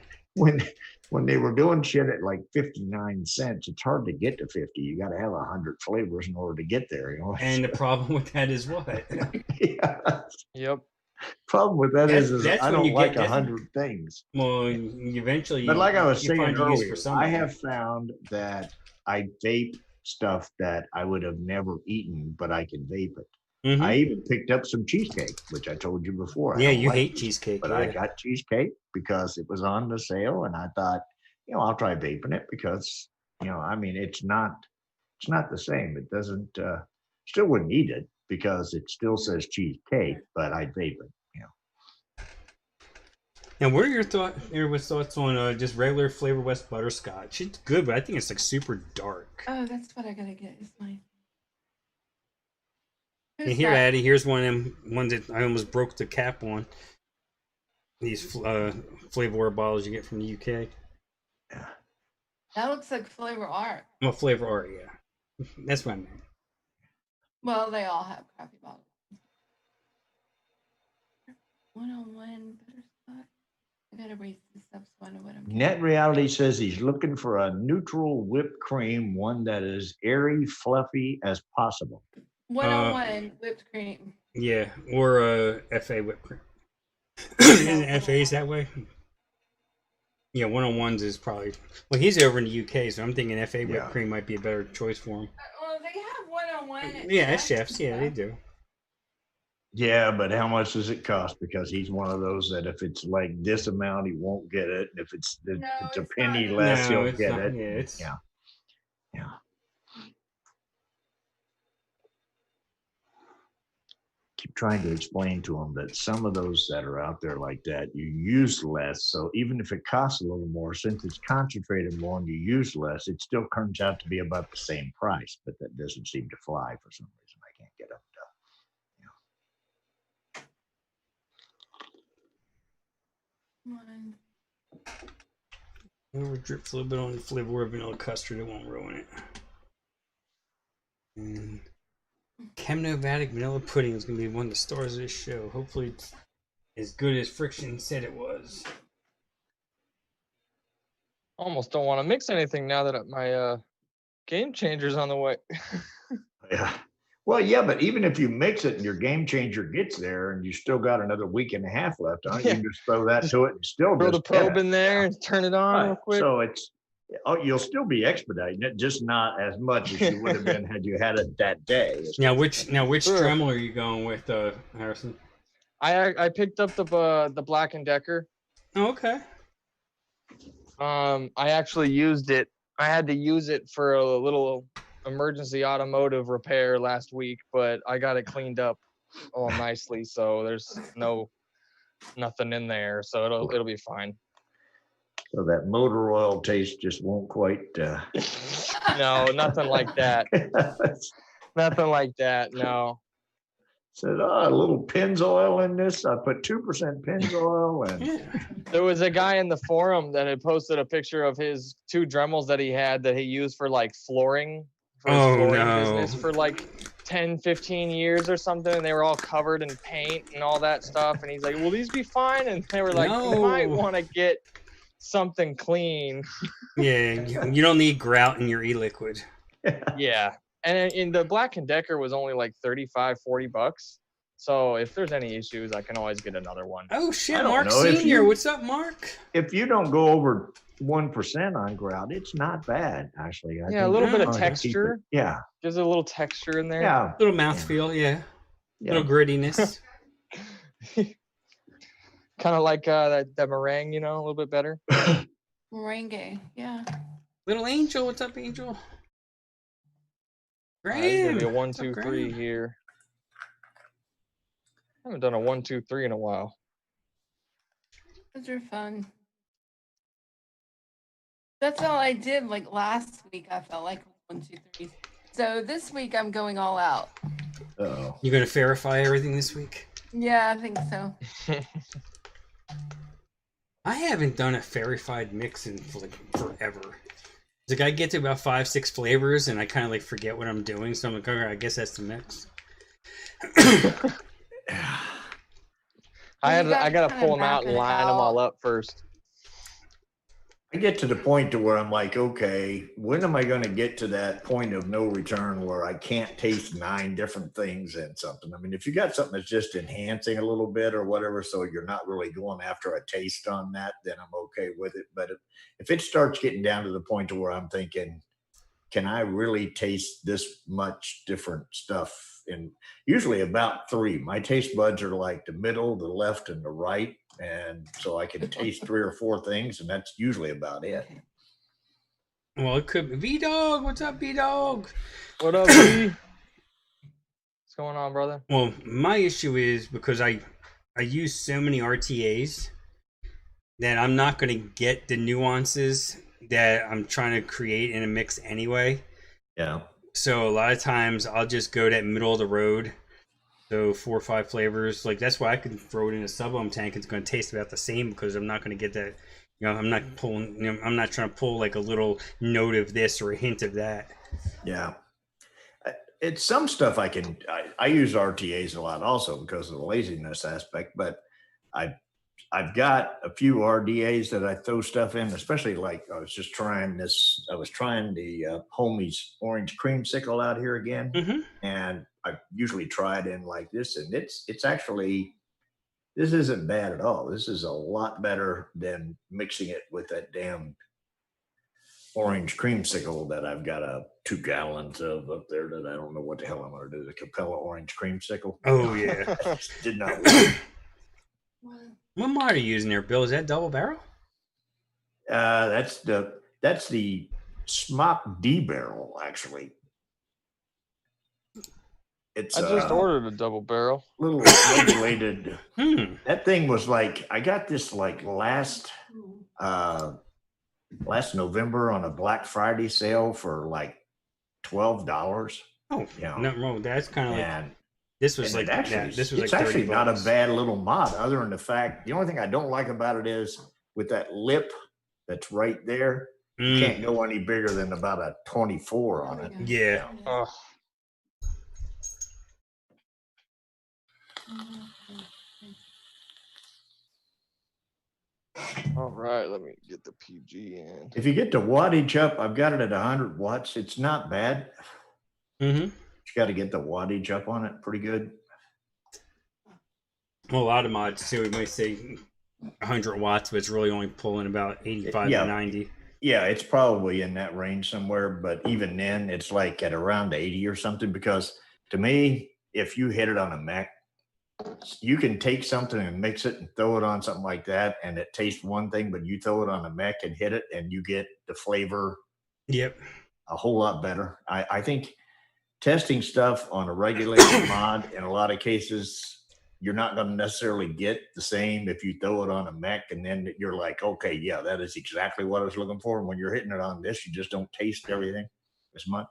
When they were doing shit at like 59 cents, it's hard to get to 50. You got to have 100 flavors in order to get there. And the problem with that is what? Yeah. Yep. Problem with that is I don't like 100 things. Well, eventually. But like I was saying earlier, I have found that I vape stuff that I would have never eaten, but I can vape it. Mm-hmm. I even picked up some cheesecake, which I told you before. Yeah, you hate cheesecake. But I got cheesecake because it was on the sale, and I thought, I'll try vaping it because, it's not the same. It doesn't, still wouldn't eat it because it still says cheesecake, but I'd vape it. And what are your thoughts on just regular Flavor West butterscotch? It's good, but I think it's like super dark. Oh, that's what I gotta get. Is mine. And here, Addie, here's one of them ones that I almost broke the cap on. These Flavor bottles you get from the UK. Yeah. That looks like Flavor Art. Well, Flavor Art, yeah. That's what I meant. Well, they all have crappy bottles. 101 butterscotch. I gotta raise this up so I know what I'm doing. Net Reality says he's looking for a neutral whipped cream, one that is airy, fluffy as possible. 101 whipped cream. Yeah, or FA whipped cream. Isn't FA's that way? Yeah, 101s is probably. Well, he's over in the UK, so I'm thinking FA whipped cream might be a better choice for him. Well, they have 101. Yeah, chefs. Yeah, they do. Yeah, but how much does it cost? Because he's one of those that if it's like this amount, he won't get it. If it's a penny less, he'll get it. Yeah. Keep trying to explain to him that some of those that are out there like that, you use less. So even if it costs a little more, since it's concentrated more and you use less, it still turns out to be about the same price. But that doesn't seem to fly for some reason. I can't get up to. Whoever drips a little bit on the flavor of vanilla custard, it won't ruin it. And Chemnovatic vanilla pudding is going to be one of the stars of this show. Hopefully it's as good as Friction said it was. Almost don't want to mix anything now that my game changer's on the way. Yeah. Well, yeah, but even if you mix it and your game changer gets there and you still got another week and a half left on it, you can just throw that to it and still throw the probe in there and turn it on real quick. So you'll still be expediting it, just not as much as you would have been had you had it that day. Now, which Dremel are you going with, Harrison? I picked up the Black & Decker. Oh, okay. I actually used it. I had to use it for a little emergency automotive repair last week, but I got it cleaned up all nicely, so there's nothing in there, so it'll be fine. So that motor oil taste just won't quite. No, nothing like that. Nothing like that. No. Said, a little Pennzoil in this. I put 2% Pennzoil and. There was a guy in the forum that had posted a picture of his 2 Dremels that he used for like flooring, for his flooring business for like 10, 15 years or something. And they were all covered in paint and all that stuff. And he's like, will these be fine? And they were like, you might want to get something clean. Yeah, you don't need grout in your e-liquid. Yeah. And in the Black & Decker was only like $35-$40. So if there's any issues, I can always get another one. Oh shit, Mark Senior, what's up, Mark? If you don't go over 1% on grout, it's not bad actually. I think a little bit of texture. Yeah, there's a little texture in there. Yeah, little mouthfeel. Yeah, little grittiness. Kind of like that meringue, a little bit better. Meringue, yeah. Little Angel, what's up, Angel? It's gonna be a 1, 2, 3 here. I haven't done a 1, 2, 3 in a while. Those are fun. That's all I did. Like last week, I felt like 1, 2, 3. So this week, I'm going all out. Oh, you're gonna verify everything this week? Yeah, I think so. I haven't done a verified mix in like forever. Like I get to about 5, 6 flavors, and I kind of like forget what I'm doing. So I'm like, okay, I guess that's the mix. I gotta pull them out and line them all up first. I get to the point to where I'm like, okay, when am I going to get to that point of no return where I can't taste 9 different things in something? I mean, if you got something that's just enhancing a little bit or whatever, so you're not really going after a taste on that, then I'm okay with it. But if it starts getting down to the point to where I'm thinking, can I really taste this much different stuff? And usually about 3. My taste buds are like the middle, the left, and the right. And so I can taste 3 or 4 things, and that's usually about it. Well, it could be V-Dog. What's up, V-Dog? What up, V? What's going on, brother? Well, my issue is because I use so many RTAs that I'm not going to get the nuances that I'm trying to create in a mix anyway. Yeah. So a lot of times I'll just go that middle of the road. So 4 or 5 flavors. Like that's why I can throw it in a sub-ohm tank. It's going to taste about the same because I'm not going to get that. I'm not pulling. I'm not trying to pull like a little note of this or a hint of that. Yeah. It's some stuff I can. I use RTAs a lot also because of the laziness aspect. But I've got a few RDAs that I throw stuff in, especially like I was just trying this. I was trying the Homie's orange creamsicle out here again, and I usually try it in like this, and it's actually, this isn't bad at all. This is a lot better than mixing it with that damn orange creamsicle that I've got 2 gallons of up there that I don't know what the hell I'm going to do. The Capella orange creamsicle. Oh yeah, did not work. What mod are you using there, Bill? Is that double barrel? That's the Smop D barrel actually. I just ordered a double barrel. Little regulated. That thing was like, I got this like last November on a Black Friday sale for like $12. Oh, yeah. No, that's kind of like. This was like actually, this was it's like actually $30. Not a bad little mod, other than the fact the only thing I don't like about it is with that lip that's right there, you can't go any bigger than about a 24 on it. Yeah. All right, let me get the PG in. If you get the wattage up, I've got it at 100 watts. It's not bad. You got to get the wattage up on it pretty good. Well, a lot of mods too, we might say 100 watts, but it's really only pulling about 85 to 90. Yeah, it's probably in that range somewhere, but even then, it's like at around 80 or something. Because to me, if you hit it on a mech, you can take something and mix it and throw it on something like that, and it tastes one thing, but you throw it on a mech and hit it, and you get the flavor. Yep. A whole lot better. I think testing stuff on a regulated mod, in a lot of cases, you're not going to necessarily get the same if you throw it on a mech and then you're like, okay, yeah, that is exactly what I was looking for. And when you're hitting it on this, you just don't taste everything as much.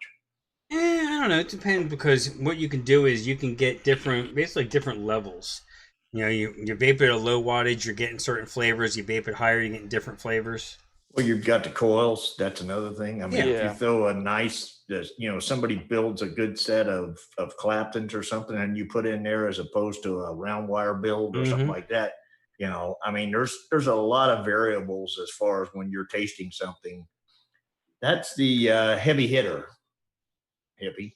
I don't know. It depends, because what you can do is you can get basically different levels. You know, you vape it at a low wattage, you're getting certain flavors. You vape it higher, you're getting different flavors. Well, you've got the coils. That's another thing. I mean, if you throw a nice, somebody builds a good set of Claptons or something, and you put in there as opposed to a round wire build or something like that, I mean, there's a lot of variables as far as when you're tasting something. That's the heavy hitter, hippie,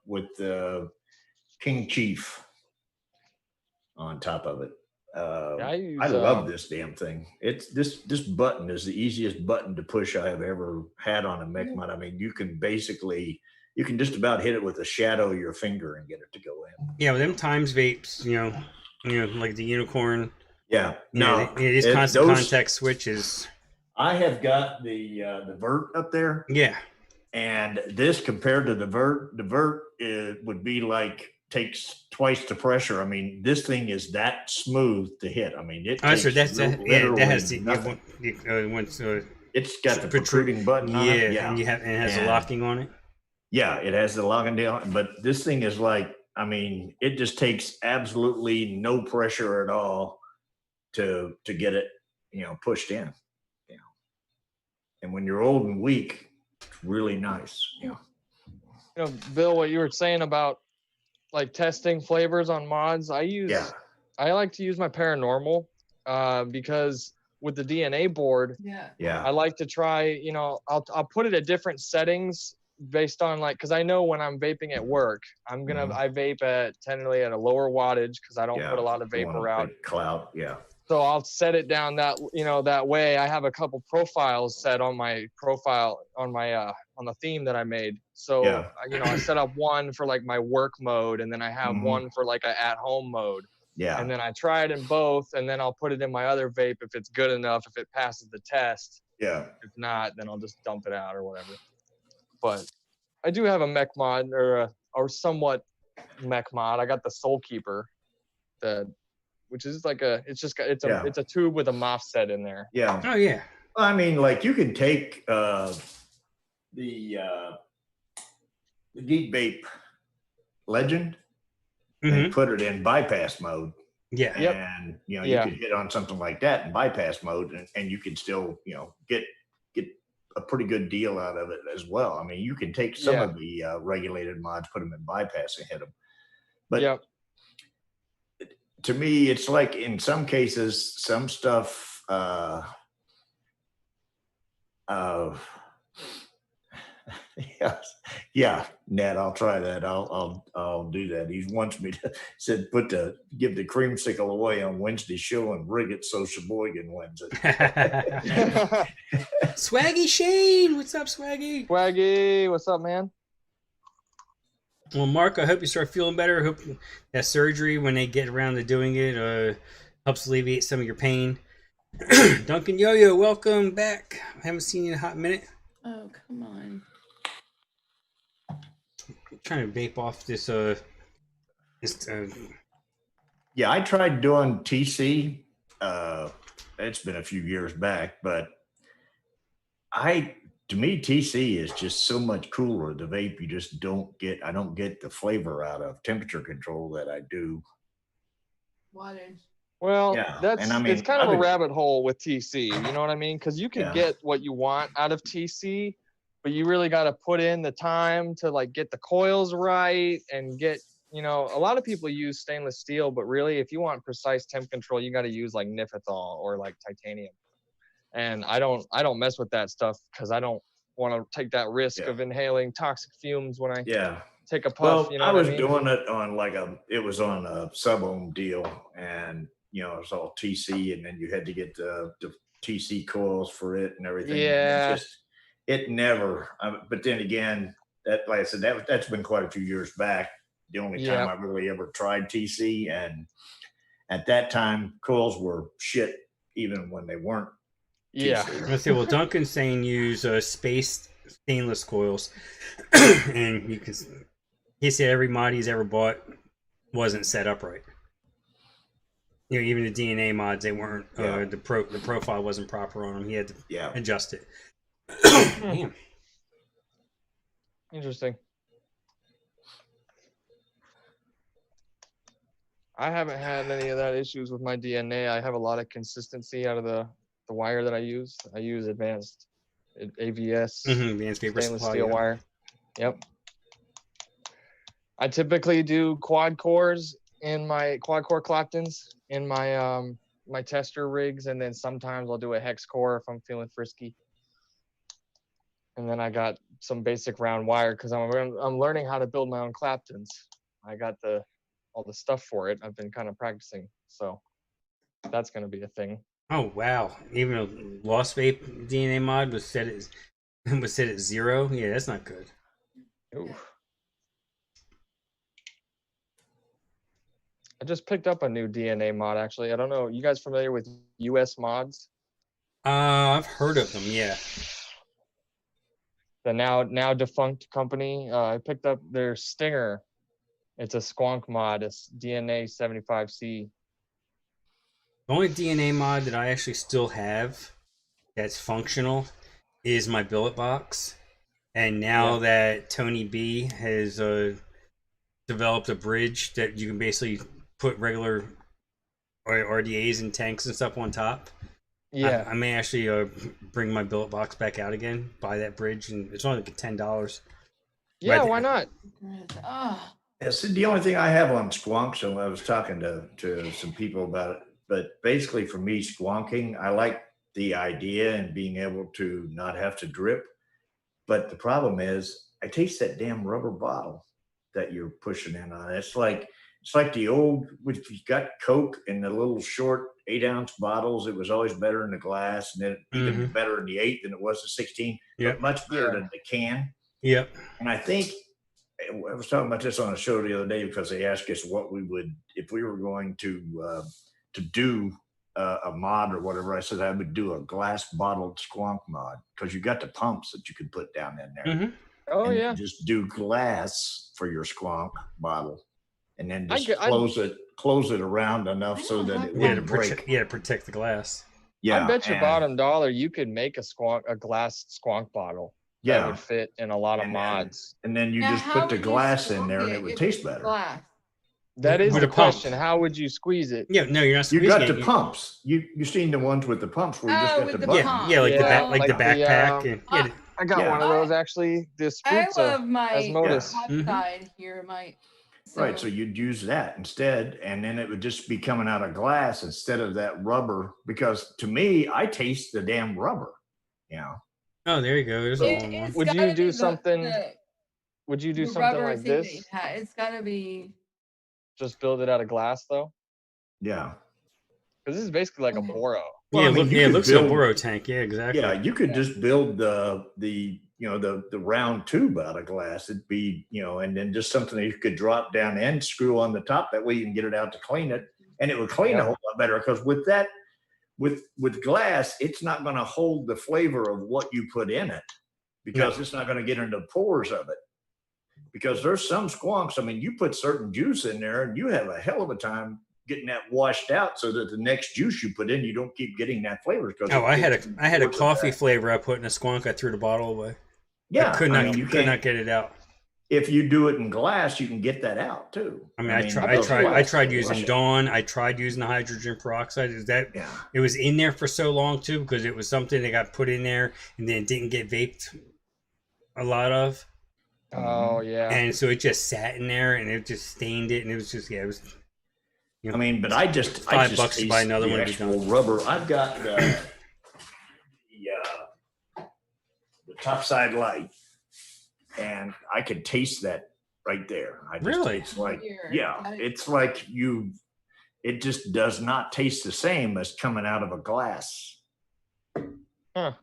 with the King Chief on top of it. I love this damn thing. It's this button is the easiest button to push I have ever had on a mech mod. I mean, you can just about hit it with a shadow of your finger and get it to go in. Yeah, with them times vapes, like the unicorn. Yeah, these constant contact switches. I have got the vert up there. Yeah, and this compared to the vert would be like takes twice the pressure. I mean, this thing is that smooth to hit. I mean, it takes literally nothing. It's got the protruding button on it. Yeah, and it has the locking on it. Yeah, it has the locking deal. But this thing is like, I mean, it just takes absolutely no pressure at all to get it, pushed in. And when you're old and weak, it's really nice. Bill, what you were saying about like testing flavors on mods, I like to use my Paranormal because with the DNA board, I like to try, I'll put it at different settings based on because I know when I'm vaping at work, I vape tentatively at a lower wattage because I don't put a lot of vapor out. Cloud, So I'll set it down that way. I have a couple profiles set on my profile on the theme that I made. So I set up one for like my work mode, and then I have one for like a at home mode. Yeah. And then I try it in both, and then I'll put it in my other vape if it's good enough, if it passes the test. Yeah. If not, then I'll just dump it out or whatever. But I do have a mech mod or somewhat mech mod. I got the Soul Keeper, which is like it's a tube with a MOSFET in there. Yeah. Oh yeah. I mean, like you can take the Geek Vape Legend and put it in bypass mode. Yeah. And you could hit on something like that in bypass mode, and you can still get a pretty good deal out of it as well. I mean, you can take some of the regulated mods, put them in bypass and hit them. But to me, it's like in some cases, some stuff. Ned, I'll try that. I'll do that. He wants me to give the creamsicle away on Wednesday show and rig it so Sheboygan wins it. Swaggy Shane, what's up, Swaggy? Swaggy, what's up, man? Well, Mark, I hope you start feeling better. I hope that surgery, when they get around to doing it, helps alleviate some of your pain. Duncan Yo-Yo, welcome back. I haven't seen you in a hot minute. Oh, come on. I'm trying to vape off this. Yeah, I tried doing TC. It's been a few years back, but to me, TC is just so much cooler. The vape, I don't get the flavor out of temperature control that I do. Wattage. Well, it's kind of a rabbit hole with TC. You know what I mean? Because you can get what you want out of TC, but you really got to put in the time to like get the coils right and get, a lot of people use stainless steel, but really if you want precise temp control, you got to use like Nifethol or like titanium. And I don't mess with that stuff because I don't want to take that risk of inhaling toxic fumes when I take a puff. Well, I was doing it on it was on a sub-ohm deal, and it was all TC, and then you had to get the TC coils for it and everything. Yeah. And but then again, that, like I said, that's been quite a few years back. the only time I really ever tried TC. And at that time, coils were shit, even when they weren't. Yeah. TC. Let's see. Well, Duncan's saying use spaced stainless coils, and you can. He said every mod he's ever bought wasn't set up right. You know, even the DNA mods, they weren't. The profile wasn't proper on them. He had to adjust it. Damn. Interesting. I haven't had any of that issues with my DNA. I have a lot of consistency out of the wire that I use. I use advanced AVS, advanced vapor stainless supply, steel wire. Yep. I typically do quad cores in my quad core Claptons in my my tester rigs, and then sometimes I'll do a hex core if I'm feeling frisky. And then I got some basic round wire because I'm learning how to build my own Claptons. I got all the stuff for it. I've been kind of practicing, so that's going to be a thing. Oh wow! Even a Lost Vape DNA mod was set at 0. Yeah, that's not good. Ooh. I just picked up a new DNA mod actually. I don't know. You guys familiar with US mods? I've heard of them. Yeah. The now defunct company. I picked up their Stinger. It's a squonk mod. It's DNA 75C. The only DNA mod that I actually still have that's functional is my billet box. And now that Tony B has developed a bridge that you can basically put regular RDAs and tanks and stuff on top. Yeah. I may actually bring my billet box back out again, buy that bridge, and it's only like $10. Yeah, why not? Yeah, see, the only thing I have on squonk, so I was talking to some people about it, but basically for me, squonking, I like the idea and being able to not have to drip. But the problem is I taste that damn rubber bottle that you're pushing in on. It's like the old, if you got Coke in the little short 8-ounce bottles, it was always better in the glass, and then even better in the 8 than it was the 16, but much better than the can. Yep. And I think I was talking about this on a show the other day because they asked us what we would, if we were going to do a mod or whatever. I said I would do a glass bottled squonk mod because you got the pumps that you could put down in there. Oh, and yeah. Just do glass for your squonk bottle, and then just close it around enough so that it wouldn't break. To protect the glass. Yeah, I bet your bottom dollar you could make a glass squonk bottle. That would fit in a lot of mods. And then you just put the glass in there and it would taste better. Glass? That is the question. How would you squeeze it? Yeah, no, you're not squeezing it. You got the pumps. You've seen the ones with the pumps where you just got the button. Yeah, like the backpack. I got one of those actually. This I love my side here. Right, so you'd use that instead, and then it would just be coming out of glass instead of that rubber. Because to me, I taste the damn rubber. You know. Oh, there you go. There's a long one. Would you do something? Would you do something like this? It's got to be. Just build it out of glass, though. Yeah. Because this is basically like a Boro. Well, yeah, it looks like a Boro tank. Yeah, exactly. Yeah, you could just build the round tube out of glass. It'd be, and then just something that you could drop down and screw on the top. That way you can get it out to clean it, and it would clean a whole lot better. Because with that. With glass, it's not going to hold the flavor of what you put in it because it's not going to get into the pores of it. Because there's some squonks, I mean, you put certain juice in there and you have a hell of a time getting that washed out so that the next juice you put in, you don't keep getting that flavor. I had a coffee flavor I put in a squonk. I threw the bottle away. Yeah, I could not get it out. If you do it in glass, you can get that out too. I tried using Dawn. I tried using the hydrogen peroxide. It was in there for so long too because it was something that got put in there and then it didn't get vaped a lot of. Oh yeah. And so it just sat in there and it just stained it and it was just it was. I mean, but I just $5 to buy another one. Actual rubber. I've got the top side light. And I could taste that right there. It's like, it's like it just does not taste the same as coming out of a glass. Huh.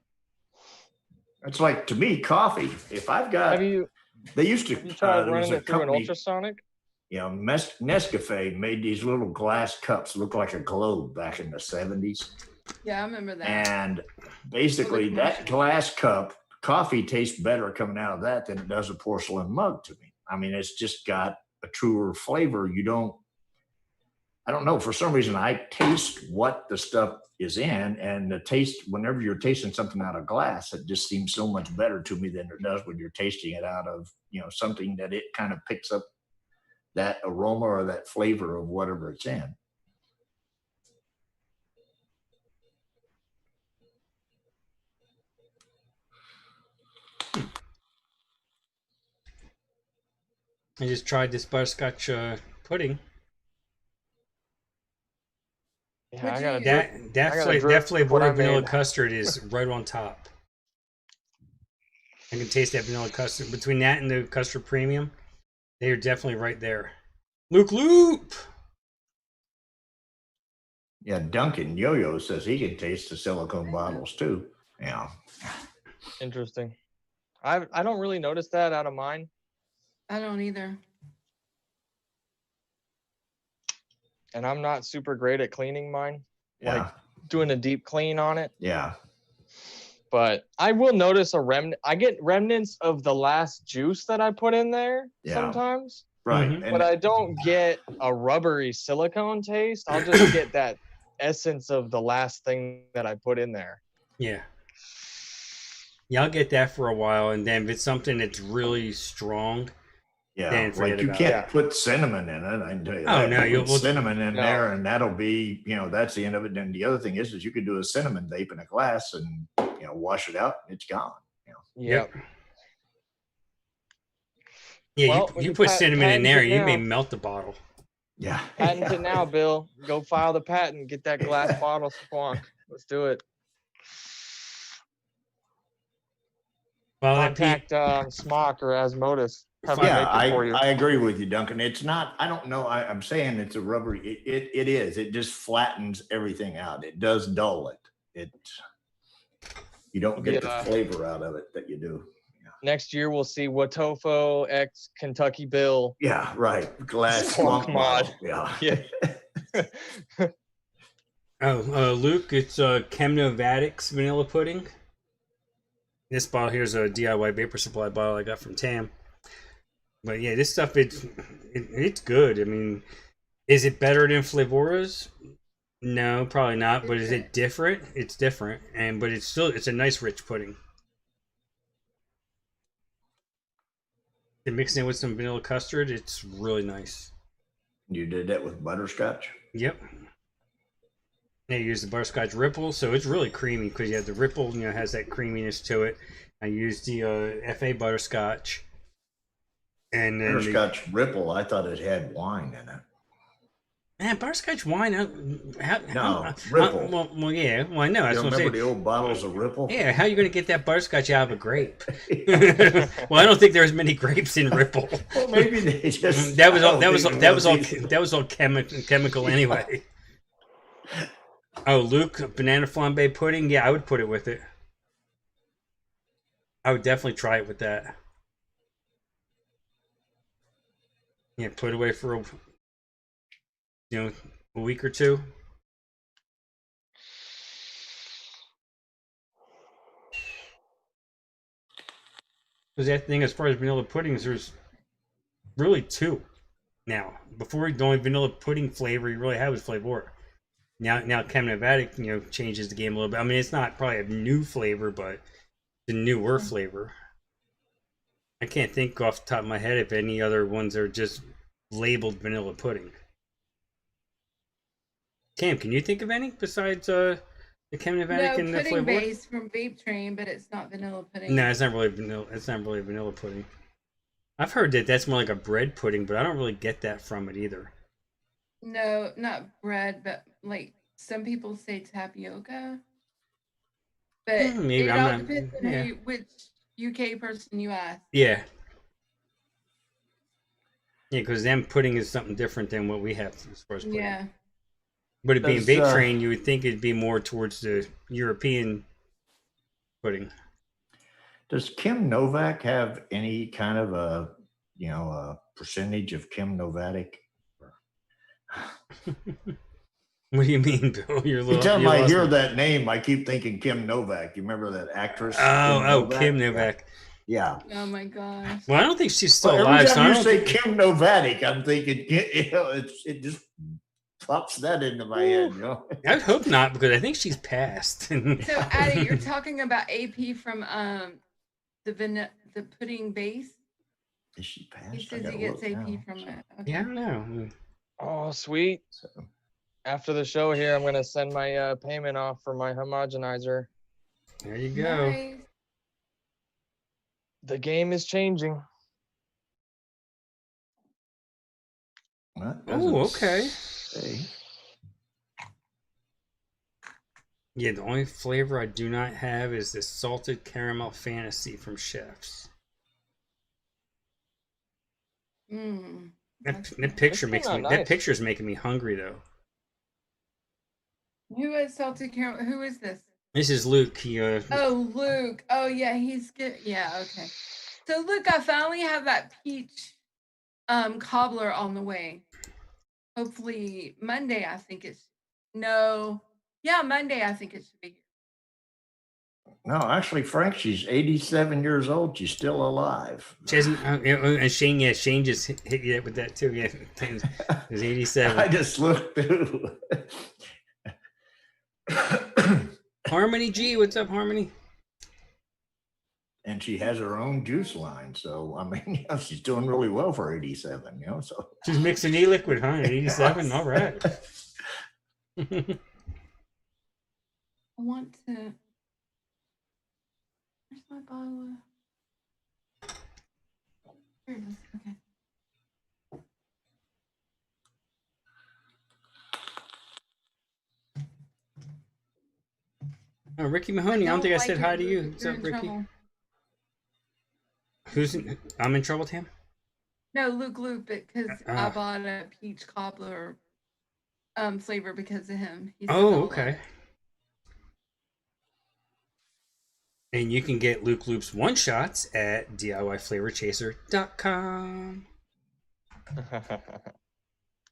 It's like, to me, coffee. If I've got, they used to. You tried running it through an ultrasonic? Nescafe made these little glass cups look like a globe back in the 70s. Yeah, I remember that. And basically, that glass cup, coffee tastes better coming out of that than it does a porcelain mug to me. I mean, it's just got a truer flavor. I don't know, for some reason, I taste what the stuff is in, and the taste, whenever you're tasting something out of glass, it just seems so much better to me than it does when you're tasting it out of, something that it kind of picks up that aroma or that flavor of whatever it's in. I just tried this butterscotch pudding. Yeah, that flavor of vanilla custard is right on top. I can taste that vanilla custard. Between that and the custard premium, they are definitely right there. Luke Loop! Yeah, Duncan Yo-Yo says he can taste the silicone bottles too. Yeah. Interesting. I don't really notice that out of mine. I don't either. And I'm not super great at cleaning mine. Yeah. Like doing a deep clean on it. Yeah. But I will notice a remnant. I get remnants of the last juice that I put in there sometimes. Right. Mm-hmm. But I don't get a rubbery silicone taste. I'll just get that essence of the last thing that I put in there. Yeah. Yeah, I'll get that for a while, and then if it's something that's really strong, yeah, like you can't put cinnamon in it. I can tell you that. Oh no, you'll put cinnamon in there, and that'll be, that's the end of it. And the other thing is you could do a cinnamon vape in a glass, and wash it out, and it's gone. Yep. Yeah, well, you put cinnamon in there, you may melt the bottle. Yeah. Patent it now, Bill. Go file the patent. Get that glass bottle squonk. Let's do it. Well, contact Smock or Asmodus. Yeah, I agree with you, Duncan. It's not, I don't know. I'm saying it's a rubbery. It is. It just flattens everything out. It does dull it. You don't get the flavor out of it that you do. Yeah. Next year we'll see Watofo x Kentucky Bill. Yeah, right. Glass swamp mod. Yeah. Luke, it's Chemnovatics vanilla pudding. This bottle here is a DIY vapor supply bottle I got from Tam. But yeah, this stuff it's good. I mean, is it better than Flavora's? No, probably not. But is it different? It's different, but it's a nice rich pudding. And mixing it with some vanilla custard, it's really nice. You did that with butterscotch? Yep. I use the butterscotch ripple, so it's really creamy because you have the ripple, has that creaminess to it. I used the FA butterscotch. And then butterscotch ripple, I thought it had wine in it. Man, butterscotch wine? Ripple. Well, yeah. Well, I know. That's what I'm saying. Remember the old bottles of Ripple? Yeah. How are you going to get that butterscotch out of a grape? Well, I don't think there's many grapes in Ripple. Well, maybe they just. That was all chemical anyway. Oh, Luke, banana flambe pudding. Yeah, I would put it with it. I would definitely try it with that. Yeah, put it away for a week or two. Because that thing, as far as vanilla puddings, there's really two now. Before, the only vanilla pudding flavor you really had was Flavor. Now Chemnovatic, changes the game a little bit. I mean, it's not probably a new flavor, but it's a newer flavor. I can't think off the top of my head if any other ones are just labeled vanilla pudding. Cam, can you think of any besides the Chemnovatic and the Flavor? Pudding base from Vape Train, but it's not vanilla pudding. No, it's not really vanilla. It's not really vanilla pudding. I've heard that that's more like a bread pudding, but I don't really get that from it either. No, not bread, but like some people say tapioca. But maybe it all depends on which UK person you ask. Yeah. Yeah, because them pudding is something different than what we have as far as pudding. Yeah. But it being Vape Train, you would think it'd be more towards the European pudding. Does Kim Novak have any kind of percentage of Kim Novatic. What do you mean, Bill? Every time I hear that name, I keep thinking Kim Novak. You remember that actress? Kim Novak. Yeah. Oh my gosh. Well, I don't think she's still alive. Every time you say Kim Novatic, I'm thinking, it just pops that into my head. I hope not, because I think she's passed. So, Addie, you're talking about AP from the pudding base. Is she passed? He says he gets AP from it. Okay. Yeah, I don't know. Oh, sweet. So, after the show here, I'm going to send my payment off for my homogenizer. There you go. Nice. The game is changing. Oh, okay. Yeah, the only flavor I do not have is the salted caramel fantasy from Chef's. That picture that picture is making me hungry though. Who is salted caramel? Who is this? This is Luke. Oh, Luke. Oh yeah, he's good. Yeah, okay. So Luke, I finally have that peach cobbler on the way. Hopefully Monday, I think it's Monday, I think it should be. No, actually, Frank, she's 87 years old. She's still alive. She hasn't, and Shane just hit you with that too. Yeah, he's 87. I just looked through. Harmony G, what's up, Harmony? And she has her own juice line, so I mean, she's doing really well for 87. So she's mixing e-liquid, huh? 87, all right. I want to. Where's my bottle? Here it is. Okay. Oh, Ricky Mahoney, I don't think I said hi to you. What's up, Ricky? I'm in trouble, Tam? No, Luke, because I bought a peach cobbler flavor because of him. Okay. And you can get Luke Loop's one-shots at DIYFlavorChaser.com.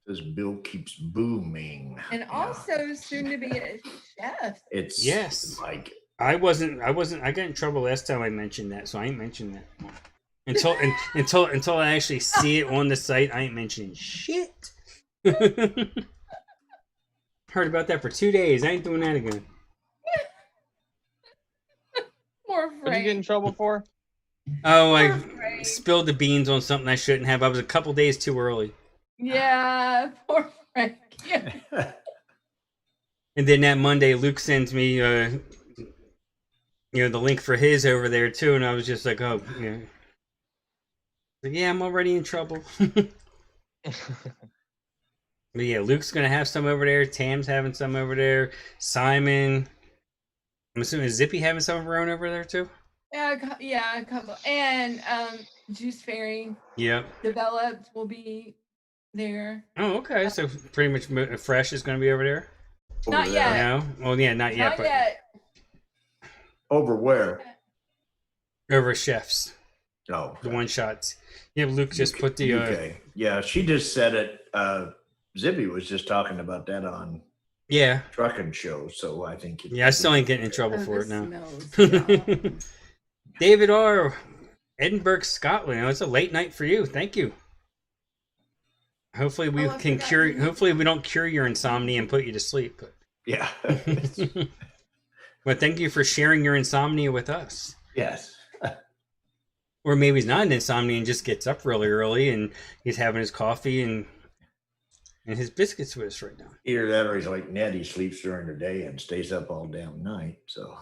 This bill keeps booming. And also soon to be a chef. It's like I got in trouble last time I mentioned that, so I ain't mentioning that until I actually see it on the site. I ain't mentioning shit. Heard about that for 2 days. I ain't doing that again. Poor Frank. What did you get in trouble for? Oh, I spilled the beans on something I shouldn't have. I was a couple days too early. Yeah, poor Frank. Yeah. And then that Monday, Luke sends me, the link for his over there too, and I was just like, oh, yeah. Like, yeah, I'm already in trouble. But yeah, Luke's gonna have some over there. Tam's having some over there. Simon, I'm assuming is Zippy having some of her own over there too. Yeah, a couple. And Juice Fairy. Yep. Developed will be there. Oh, okay. So pretty much Fresh is going to be over there. Not yet. No. Well, yeah, not yet. Not yet. Over where? Over Chef's. Oh, okay. The one shots. Yeah, Luke just put the. Okay. Yeah, she just said it. Zippy was just talking about that on. Yeah. Trucking show. So I think. I still ain't getting in trouble for it now. Smells, David R. Edinburgh, Scotland. Oh, it's a late night for you. Thank you. Hopefully we can cure. Hopefully we don't cure your insomnia and put you to sleep. But yeah. But thank you for sharing your insomnia with us. Yes. Or maybe he's not an insomnia and just gets up really early and he's having his coffee and his biscuits with us right now. Either that or he's like Ned. He sleeps during the day and stays up all damn night. So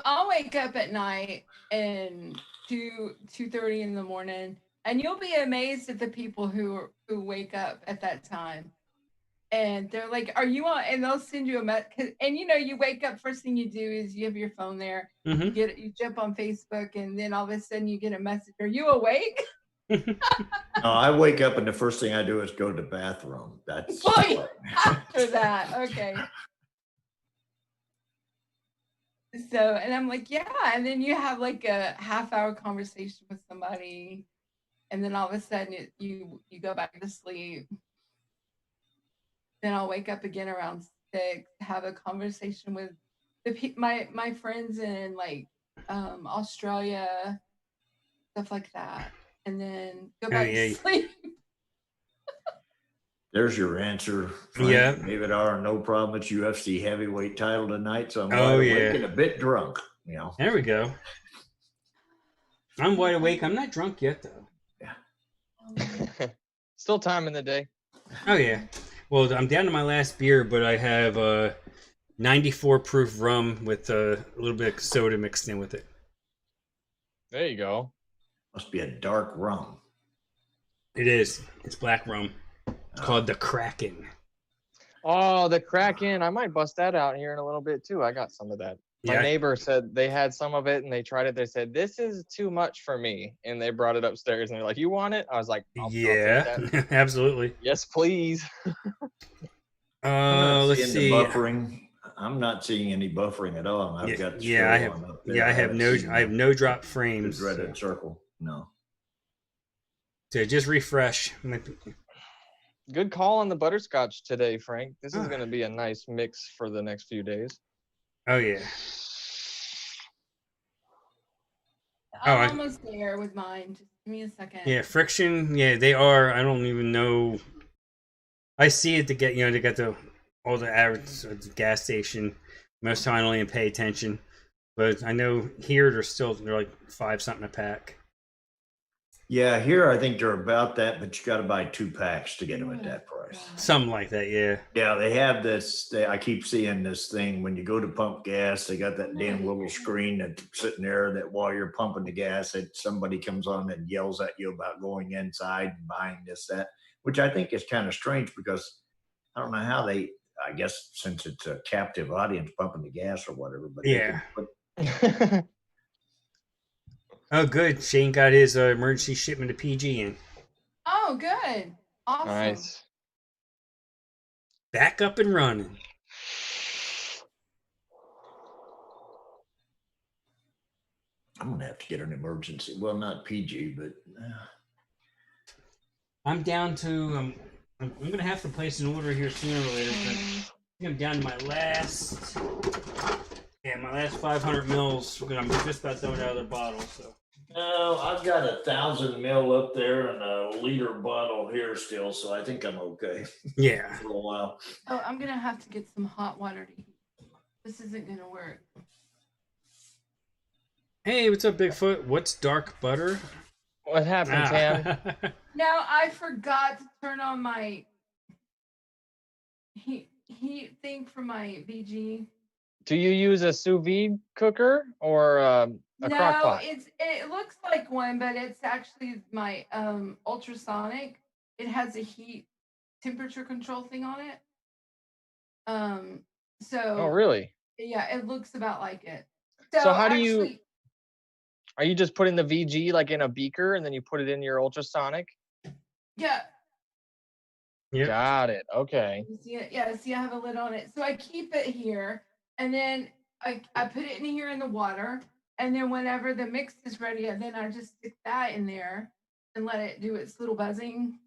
I'll wake up at night and 2:30 in the morning. And you'll be amazed at the people who wake up at that time. And they're like, are you on? And they'll send you a message. And you wake up, first thing you do is you have your phone there. Mm-hmm. You jump on Facebook, and then all of a sudden you get a message. Are you awake? No, I wake up and the first thing I do is go to the bathroom. That's after that. Okay. So, and I'm like, yeah. And then you have like a half-hour conversation with somebody. and then all of a sudden you go back to sleep. Then I'll wake up again around 6, have a conversation with my friends in like Australia, stuff like that, and then go back to sleep. There's your answer, Frank. Yeah. David R. No problem. It's UFC heavyweight title tonight, so I'm wide awake and a bit drunk. You know. There we go. I'm wide awake. I'm not drunk yet, though. Yeah. Still time in the day. Oh yeah. Well, I'm down to my last beer, but I have 94 proof rum with a little bit of soda mixed in with it. There you go. Must be a dark rum. It is. It's black rum. It's called the Kraken. Oh, the Kraken. I might bust that out here in a little bit too. I got some of that. My neighbor said they had some of it and they tried it. They said, this is too much for me. And they brought it upstairs and they're like, you want it? I was like, I'll take that. Absolutely. Yes, please. Let's see. Buffering. I'm not seeing any buffering at all. I've got I have no drop frames. The dreaded circle. No. So just refresh. Good call on the butterscotch today, Frank. This is going to be a nice mix for the next few days. Oh yeah. I'm almost there with mine. Just give me a second. Yeah, friction. Yeah, they are. I don't even know. I see it to get they got all the average at the gas station. Most time I don't even pay attention, but I know here they're like $5 something a pack. Yeah, here I think they're about that, but you got to buy 2 packs to get them at that price. Something like that, yeah. Yeah, they have this. I keep seeing this thing when you go to pump gas. They got that damn little screen that's sitting there that while you're pumping the gas, that somebody comes on and yells at you about going inside and buying this, that, which I think is kind of strange because I don't know how I guess since it's a captive audience pumping the gas or whatever, but yeah. Oh, good. Shane got his emergency shipment to PG in. Oh, good. Awesome. Nice. Back up and running. I'm going to have to get an emergency. Well, not PG, but... I'm down to... I'm going to have to place an order here sooner or later. But I'm down to my last... Yeah, my last 500 mils. I'm just about done with another bottle, so... No, I've got 1,000 ml up there and a liter bottle here still, so I think I'm okay. Yeah. For a while. Oh, I'm gonna have to get some hot water to heat. This isn't gonna work. Hey, what's up, Bigfoot? What's dark butter? What happened, Tam? No, I forgot to turn on my heat thing for my VG. Do you use a sous vide cooker or a crock pot? No, it looks like one, but it's actually my ultrasonic. It has a heat temperature control thing on it. Oh, really? Yeah, it looks about like it. So how do you? Are you just putting the VG like in a beaker and then you put it in your ultrasonic? Yeah. Yep. Got it. Okay. You see it? Yeah. See, I have a lid on it, so I keep it here, and then I put it in here in the water. And then whenever the mix is ready, then I just stick that in there and let it do its little buzzing.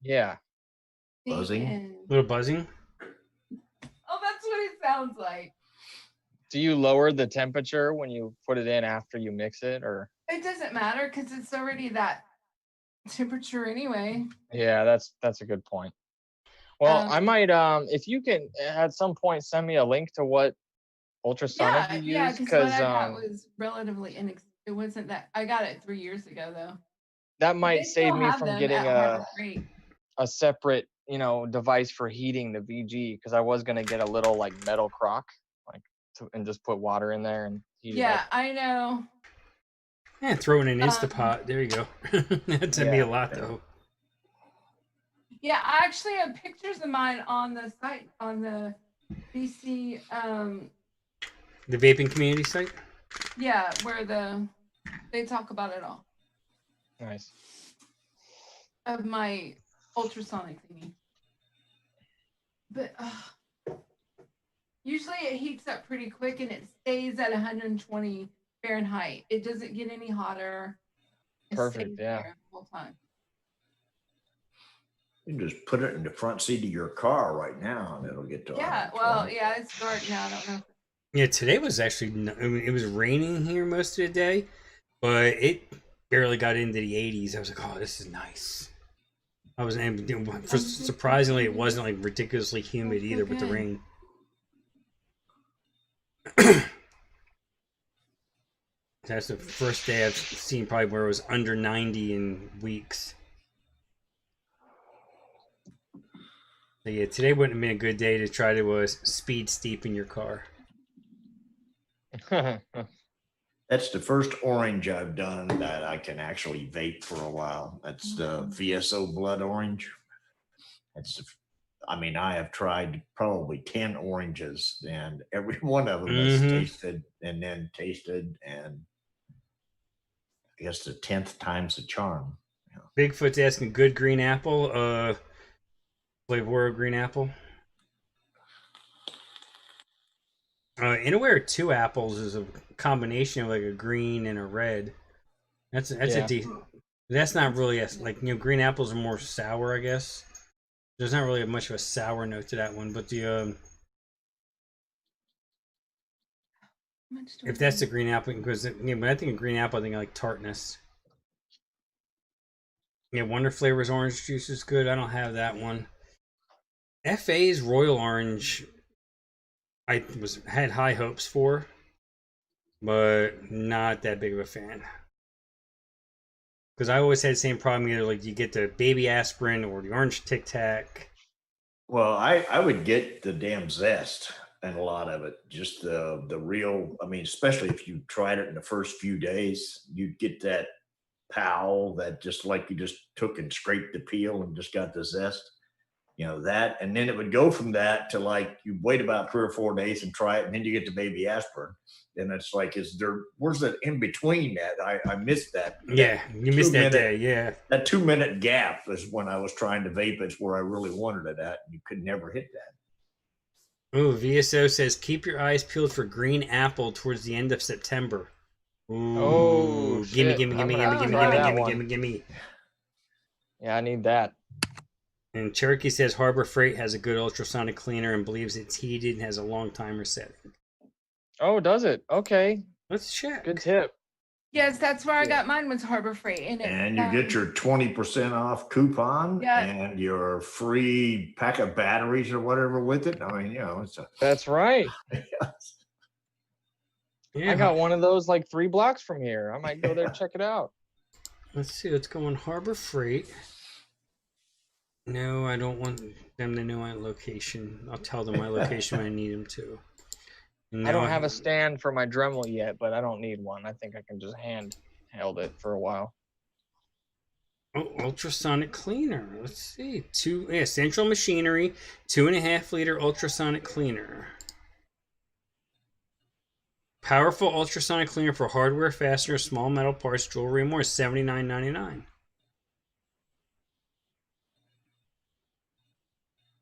Yeah. Buzzing? Little buzzing? Oh, that's what it sounds like. Do you lower the temperature when you put it in after you mix it, or? It doesn't matter because it's already that temperature anyway. Yeah, that's a good point. Well, I might, if you can at some point send me a link to what ultrasonic you use, yeah, because what I got was relatively inexpensive. It wasn't that. I got it 3 years ago though. That might save me from getting a separate, device for heating the VG, because I was gonna get a little like metal crock, and just put water in there and heat it up. I know. Yeah, throw in an Instapot. There you go. That'd be a lot though. Yeah, I actually have pictures of mine on the site on the BC. The vaping community site? Yeah, where they talk about it all. Nice. Of my ultrasonic thingy. But usually it heats up pretty quick and it stays at 120 Fahrenheit. It doesn't get any hotter. Perfect, yeah. The whole time. You can just put it in the front seat of your car right now, and it'll get to. Yeah, well, yeah, it's dark now. I don't know. Yeah, today was actually. I mean, it was raining here most of the day, but it barely got into the 80s. I was like, oh, this is nice. I was surprisingly, it wasn't like ridiculously humid either with the rain. That's the first day I've seen probably where it was under 90 in weeks. So yeah, today wouldn't have been a good day to try to speed steep in your car. That's the first orange I've done that I can actually vape for a while. That's the VSO blood orange. I mean, I have tried probably 10 oranges, and every one of them has tasted and then tasted, and I guess the 10th time's the charm. Yeah. Bigfoot's asking, good green apple, flavor green apple. Anywhere 2 apples is a combination of like a green and a red. That's a decent. That's not really like, you know, green apples are more sour, I guess. There's not really much of a sour note to that one, but the if that's the green apple, because when I think of green apple, I think of like tartness. Yeah, Wonder Flavors orange juice is good. I don't have that one. FA's Royal Orange, I had high hopes for, but not that big of a fan. Because I always had the same problem, either like you get the baby aspirin or the orange Tic Tac. Well, I would get the damn zest and a lot of it. Just the real, I mean, especially if you tried it in the first few days, you'd get that pow that just like you just took and scraped the peel and just got the zest. You know, that, and then it would go from that to like you wait about 3 or 4 days and try it, and then you get the baby aspirin. And it's like, where's that in between that? I missed that. Yeah, you missed that day. Yeah. That 2-minute gap is when I was trying to vape. It's where I really wanted it at. And you could never hit that. Oh, VSO says, keep your eyes peeled for green apple towards the end of September. Ooh, oh, gimme. Yeah, I need that. And Cherokee says Harbor Freight has a good ultrasonic cleaner and believes it's heated and has a long timer setting. Oh, does it? Okay. Let's check. Good tip. Yes, that's where I got mine, was Harbor Freight. And you get your 20% off coupon and your free pack of batteries or whatever with it. I mean, you know, that's right. Yeah. I got one of those like 3 blocks from here. I might go there and check it out. Let's see. Let's go on Harbor Freight. No, I don't want them to know my location. I'll tell them my location when I need them to. No, I don't have a stand for my Dremel yet, but I don't need one. I think I can just handheld it for a while. Oh, ultrasonic cleaner. Let's see. Central Machinery, 2.5 liter ultrasonic cleaner. Powerful ultrasonic cleaner for hardware, fasteners, small metal parts, jewelry, and more. $79.99.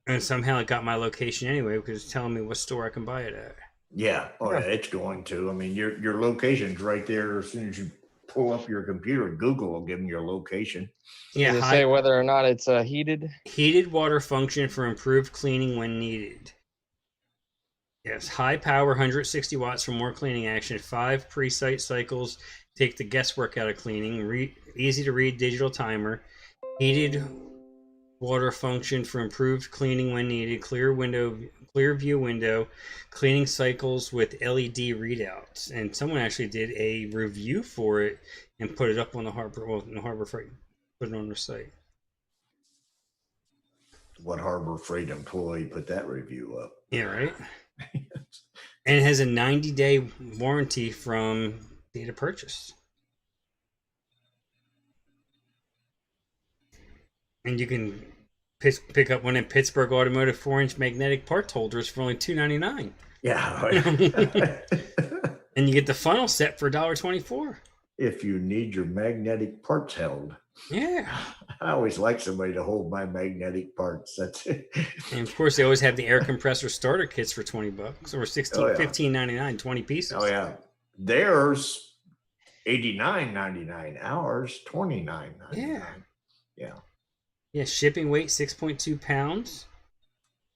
And somehow it got my location anyway because it's telling me what store I can buy it at. Yeah. Oh, yeah, it's going to. I mean, your location's right there. As soon as you pull up your computer, Google will give them your location. Yeah. Does it say whether or not it's heated? Heated water function for improved cleaning when needed. Yes. High power, 160 watts for more cleaning action. 5 pre-sight cycles. Take the guesswork out of cleaning. Easy to read digital timer. Heated water function for improved cleaning when needed. Clear view window. Cleaning cycles with LED readouts. And someone actually did a review for it and put it up on the Harbor Freight. Put it on their site. What Harbor Freight employee put that review up? Yeah, right. And it has a 90-day warranty from date of purchase. And you can pick up one in Pittsburgh Automotive 4-inch magnetic part holders for only $2.99. Yeah. Right. And you get the funnel set for $1.24. If you need your magnetic parts held. Yeah. I always like somebody to hold my magnetic parts. That's it. And of course, they always have the air compressor starter kits for $20 or $15.99, 20 pieces. Oh yeah, theirs $89.99. Ours $29.99. Yeah. Yeah. Yeah, shipping weight 6.2 pounds.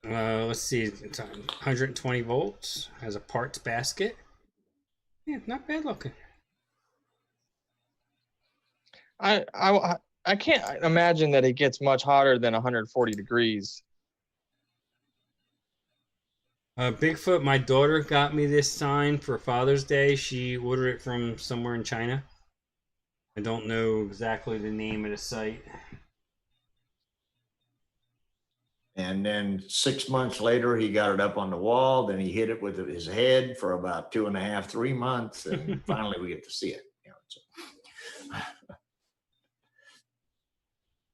Let's see, it's 120 volts. Has a parts basket. Yeah, not bad looking. I can't imagine that it gets much hotter than 140 degrees. Bigfoot, my daughter got me this sign for Father's Day. She ordered it from somewhere in China. I don't know exactly the name of the site. And then 6 months later, he got it up on the wall. Then he hit it with his head for about 2.5, 3 months. And finally we get to see it. You know, so.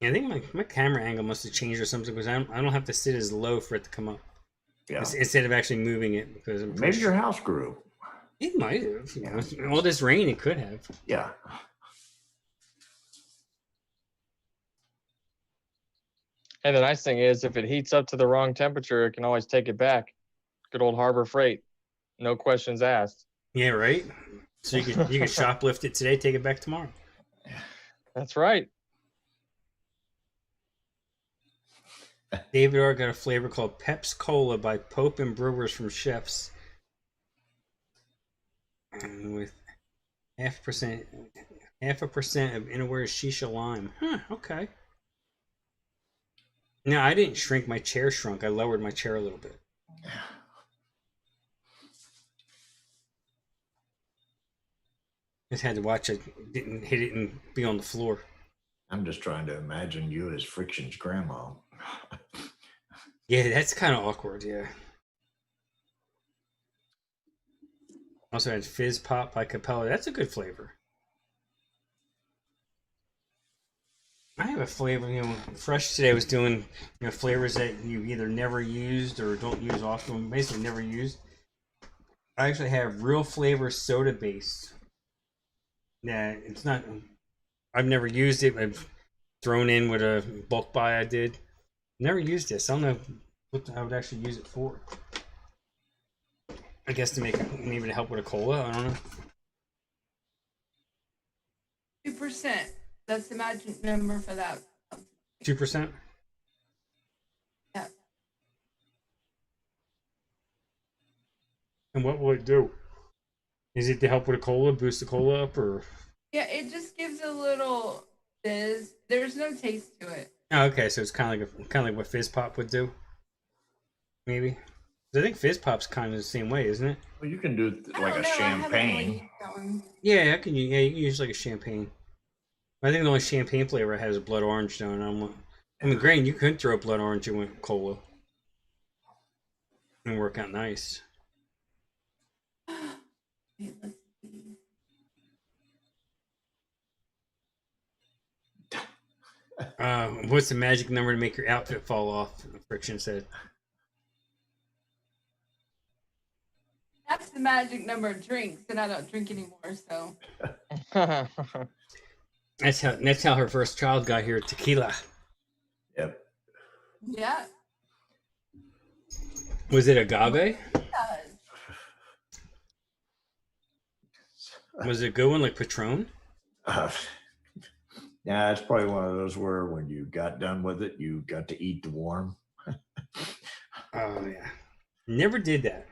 Yeah, I think my camera angle must have changed or something because I don't have to sit as low for it to come up. Yeah. Instead of actually moving it because Maybe your house grew. It might have. You know, all this rain, it could have. Yeah. And the nice thing is, if it heats up to the wrong temperature, it can always take it back. Good old Harbor Freight, no questions asked. Yeah, right. So you can shoplift it today, take it back tomorrow. That's right. David R got a flavor called Pepsi Cola by Pope and Brewers from Chefs, and with 0.5% of Innerwear shisha lime. Huh? Okay. No, I didn't shrink. My chair shrunk. I lowered my chair a little bit. Just had to watch it. Didn't hit it and be on the floor. I'm just trying to imagine you as Friction's grandma. Yeah, that's kind of awkward. Yeah. Also had Fizz Pop by Capella. That's a good flavor. I have a flavor, you know, Fresh today was doing, you know, flavors that you either never used or don't use often, basically never used. I actually have Real Flavor soda base. Yeah, it's not, I've never used it. I've thrown in with a bulk buy I did. Never used this. I don't know what I would actually use it for. I guess to make it, maybe to help with a cola. I don't know. 2%. That's the magic number for that. 2%? Yeah. And what will it do? Is it to help with a cola, boost the cola up, or? Yeah, it just gives a little fizz. There's no taste to it. Oh, okay, so it's kind of like what Fizz Pop would do, maybe. I think Fizz Pop's kind of the same way, isn't it? Well, you can do like a champagne. Yeah, you can use like a champagne. I think the only champagne flavor I have is blood orange, though. And I mean, granted, you could throw blood orange in with cola and work out nice. Wait, let's see. What's the magic number to make your outfit fall off? Friction said. That's the magic number of drinks, and I don't drink anymore, so. That's how her first child got here, tequila. Yep. Yeah. Was it agave? Was it a good one, like Patron? Yeah, it's probably one of those where when you got done with it, you got to eat the worm. Oh, yeah. Never did that.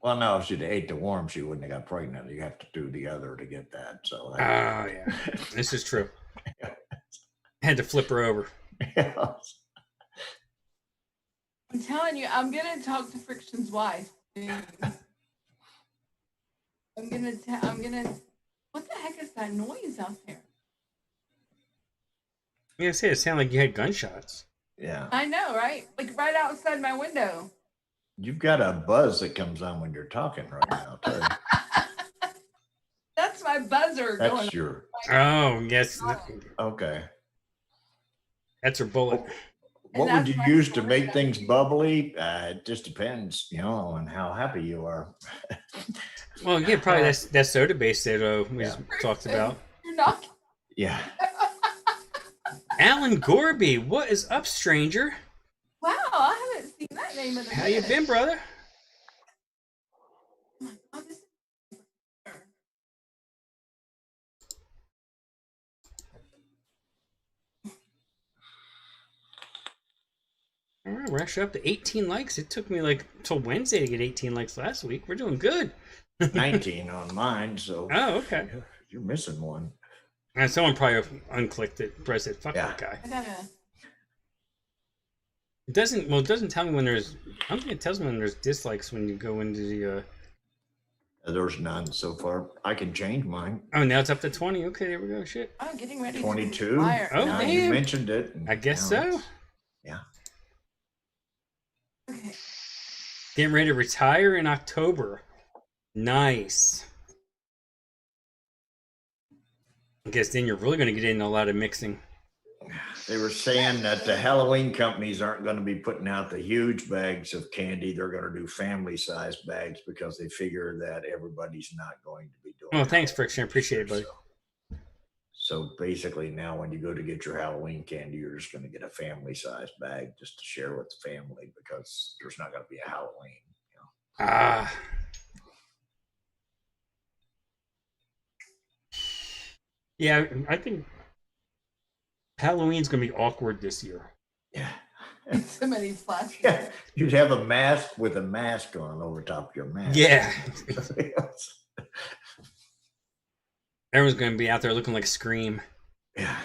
Well, no, if she'd ate the worm, she wouldn't have got pregnant. You have to do the other to get that. So. Yeah, this is true. Had to flip her over. Yeah. I'm telling you, I'm gonna talk to Friction's wife. I'm gonna. What the heck is that noise out there? Yeah, I say it sounded like you had gunshots. Yeah. I know, right? Like right outside my window. You've got a buzz that comes on when you're talking right now, too. That's my buzzer. That's going your. Oh, yes. Okay. That's her bullet. What would you use to make things bubbly? It just depends, you know, on how happy you are. Well, yeah, probably that soda base that we talked about. You're not. Yeah. Alan Gorby, what is up, stranger? Wow, I haven't seen that name in a How you been, brother? right, we're actually up to 18 likes. It took me like till Wednesday to get 18 likes last week. We're doing good. 19 on mine, so. Oh, okay. You're missing one. And someone probably unclicked it, pressed it. Fuck that guy. I gotta. It doesn't. Well, it doesn't tell me when there's. I don't think it tells me when there's dislikes when you go into the. There's none so far. I can change mine. Oh, now it's up to 20. Okay, there we go. Shit. I'm getting ready. 22. To Oh, now damn. you mentioned it. I guess so. Yeah. Okay. Getting ready to retire in October. Nice. I guess then you're really going to get into a lot of mixing. They were saying that the Halloween companies aren't going to be putting out the huge bags of candy. They're going to do family-sized bags because they figure that everybody's not going to be doing. Oh, thanks, Friction. I appreciate it, buddy. So basically now when you go to get your Halloween candy, you're just going to get a family-sized bag just to share with the family because there's not going to be a Halloween. You know? Ah. Yeah, I think Halloween's going to be awkward this year. Yeah. So many flashes. Yeah. You'd have a mask with a mask on over top of your mask. Yeah. Everyone's going to be out there looking like Scream. Yeah.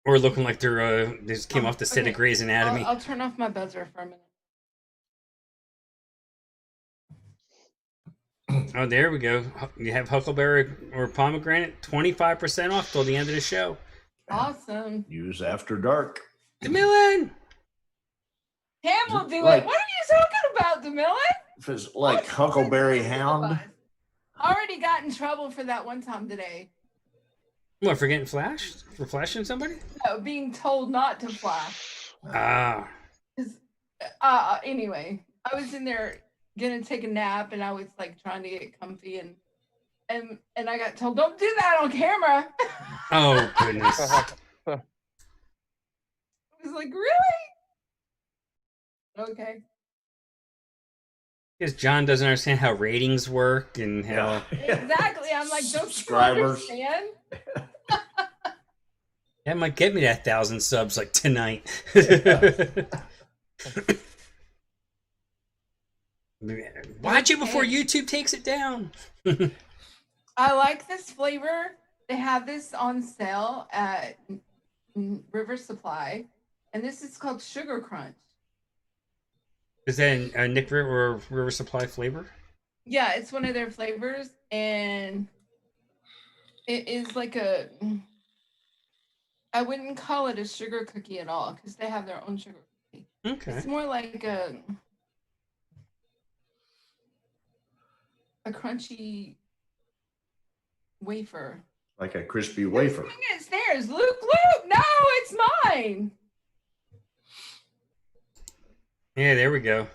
Or looking like they just came off the set of Grey's Anatomy. I'll turn off my buzzer for a minute. Oh, there we go. You have Huckleberry or Pomegranate, 25% off till the end of the show. Awesome. Use After Dark. DeMillan! Cam will do Like- it. What are you talking about, DeMillan? If it's like Huckleberry Hound. I already got in trouble for that one time today. What, for getting flashed? For flashing somebody? No, being told not to flash. Ah. Anyway, I was in there gonna take a nap and I was like trying to get comfy and I got told, don't do that on camera. Oh, goodness. I was like, really? Okay. Because John doesn't understand how ratings work and how... Exactly. I'm like, don't you Subscribers. understand? That might get me that 1,000 subs like tonight. Watch it before YouTube takes it down. I like this flavor. They have this on sale at River Supply, and this is called Sugar Crunch. Is that a Nick River or River Supply flavor? Yeah, it's one of their flavors, and it is like I wouldn't call it a sugar cookie at all because they have their own sugar cookie. Okay. It's more like a crunchy wafer. Like a crispy wafer. It's theirs. Luke, no, it's mine. Yeah, there we go.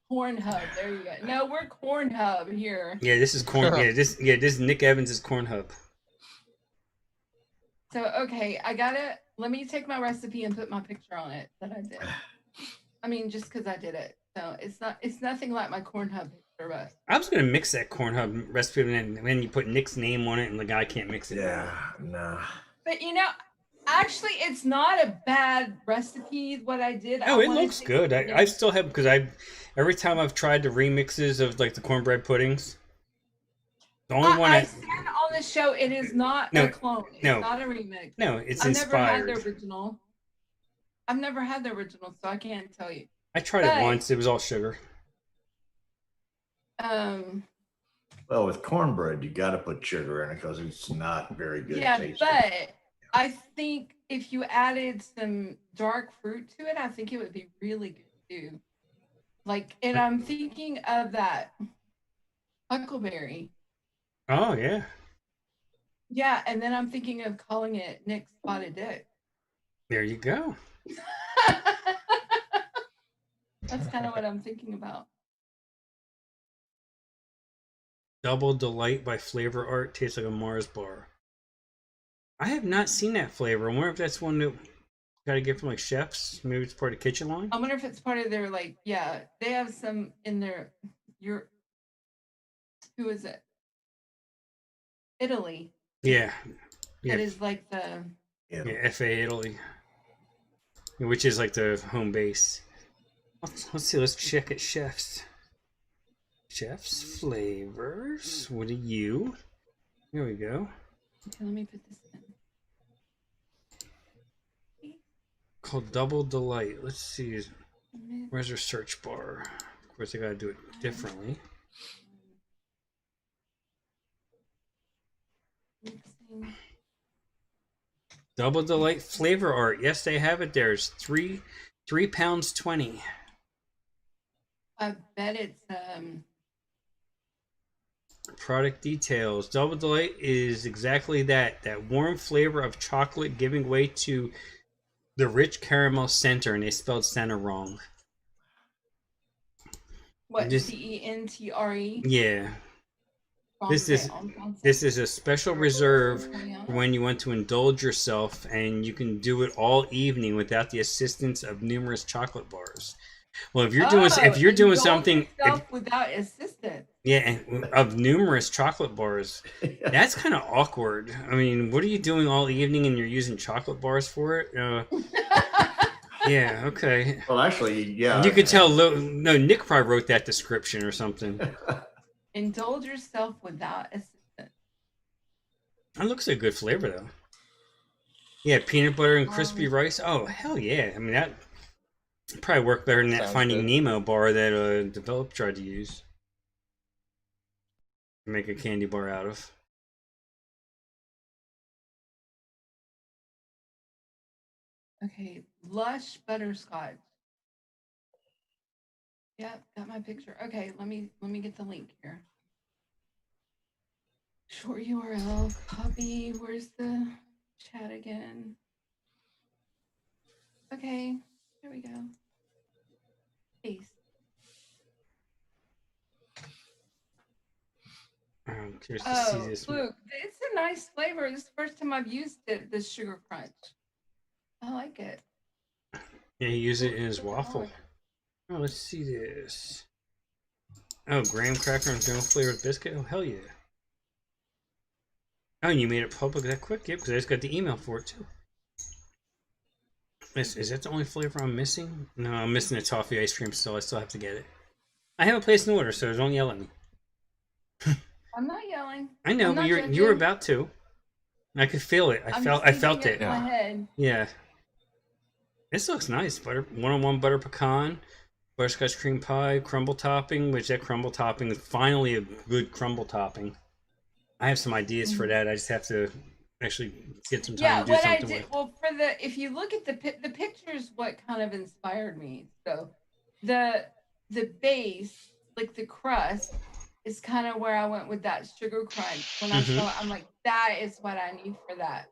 Corn Hub. There you go. No, we're Corn Hub here. Yeah, this is corn. This is Nick Evans' Corn Hub. So okay, let me take my recipe and put my picture on it that I did. I mean, just because I did it. So it's nothing like my Corn Hub picture, but I was gonna mix that Corn Hub recipe and then you put Nick's name on it and the guy can't mix it. Yeah, nah. But actually, it's not a bad recipe. What I did. Oh, it looks good. I still have because every time I've tried the remixes of like the cornbread puddings, the only one I said on the show, it is not a clone. It's not a remix. No, it's I've inspired. never had the original. I've never had the original, so I can't tell you. I tried it once. It was all sugar. Well, with cornbread, you got to put sugar in it because it's not very good. Yeah, tasting. but I think if you added some dark fruit to it, I think it would be really good too. Like, and I'm thinking of that huckleberry. Oh yeah. Yeah, and then I'm thinking of calling it Nick's Spotted Dick. There you go. That's kind of what I'm thinking about. Double Delight by Flavor Art tastes like a Mars bar. I have not seen that flavor. I wonder if that's one that got to get from like chefs. Maybe it's part of kitchen line. I wonder if it's part of their they have some in their who is it? Italy. Yeah. It is like the FA Italy. which is like the home base. Let's see. Let's check at Chef's. Chef's flavors. What are you? Here we go. Okay, let me put this in. Called Double Delight. Let's see. Where's our search bar? Of course, I gotta do it differently. Double Delight flavor art. Yes, they have it there. It's £3.20. I bet it's Product details. Double Delight is exactly that. That warm flavor of chocolate giving way to the rich caramel center, and they spelled center wrong. what, CENTRE? Yeah. This is a special reserve for when you want to indulge yourself, and you can do it all evening without the assistance of numerous chocolate bars. Well, if you're doing something without assistance, yeah, of numerous chocolate bars, that's kind of awkward. I mean, what are you doing all evening and you're using chocolate bars for it? Yeah, okay. Well, actually, yeah. You could tell. No, Nick probably wrote that description or something. Indulge yourself without assistance. That looks like a good flavor, though. Yeah, peanut butter and crispy rice. Oh, hell yeah. I mean, that probably worked better than that Finding Nemo bar that developer tried to use. Make a candy bar out of. Okay, lush butterscotch. Yep, got my picture. Okay, let me get the link here. Short URL, copy. Where's the chat again? Okay, here we go. Paste. I'm curious to see this. Luke, it's a nice flavor. This is the first time I've used it, this sugar crunch. I like it. Yeah, he used it in his waffle. Oh, let's see this. Oh, graham cracker and general flavored biscuit. Oh, hell yeah. Oh, and you made it public that quick? Yep, because I just got the email for it, too. Is that the only flavor I'm missing? No, I'm missing the toffee ice cream still. I still have to get it. I have a place in order, so don't yell at me. I'm not yelling. I know, but you were about to. I could feel it. I felt it. In my head. Yeah. This looks nice. One-on-one butter pecan, butterscotch cream pie, crumble topping, which that crumble topping is finally a good crumble topping. I have some ideas for that. I just have to actually get some time to do something with. Well, if you look at the pictures, what kind of inspired me. So the base, like the crust, is kind of where I went with that sugar crunch. When I saw it, I'm like, that is what I need for that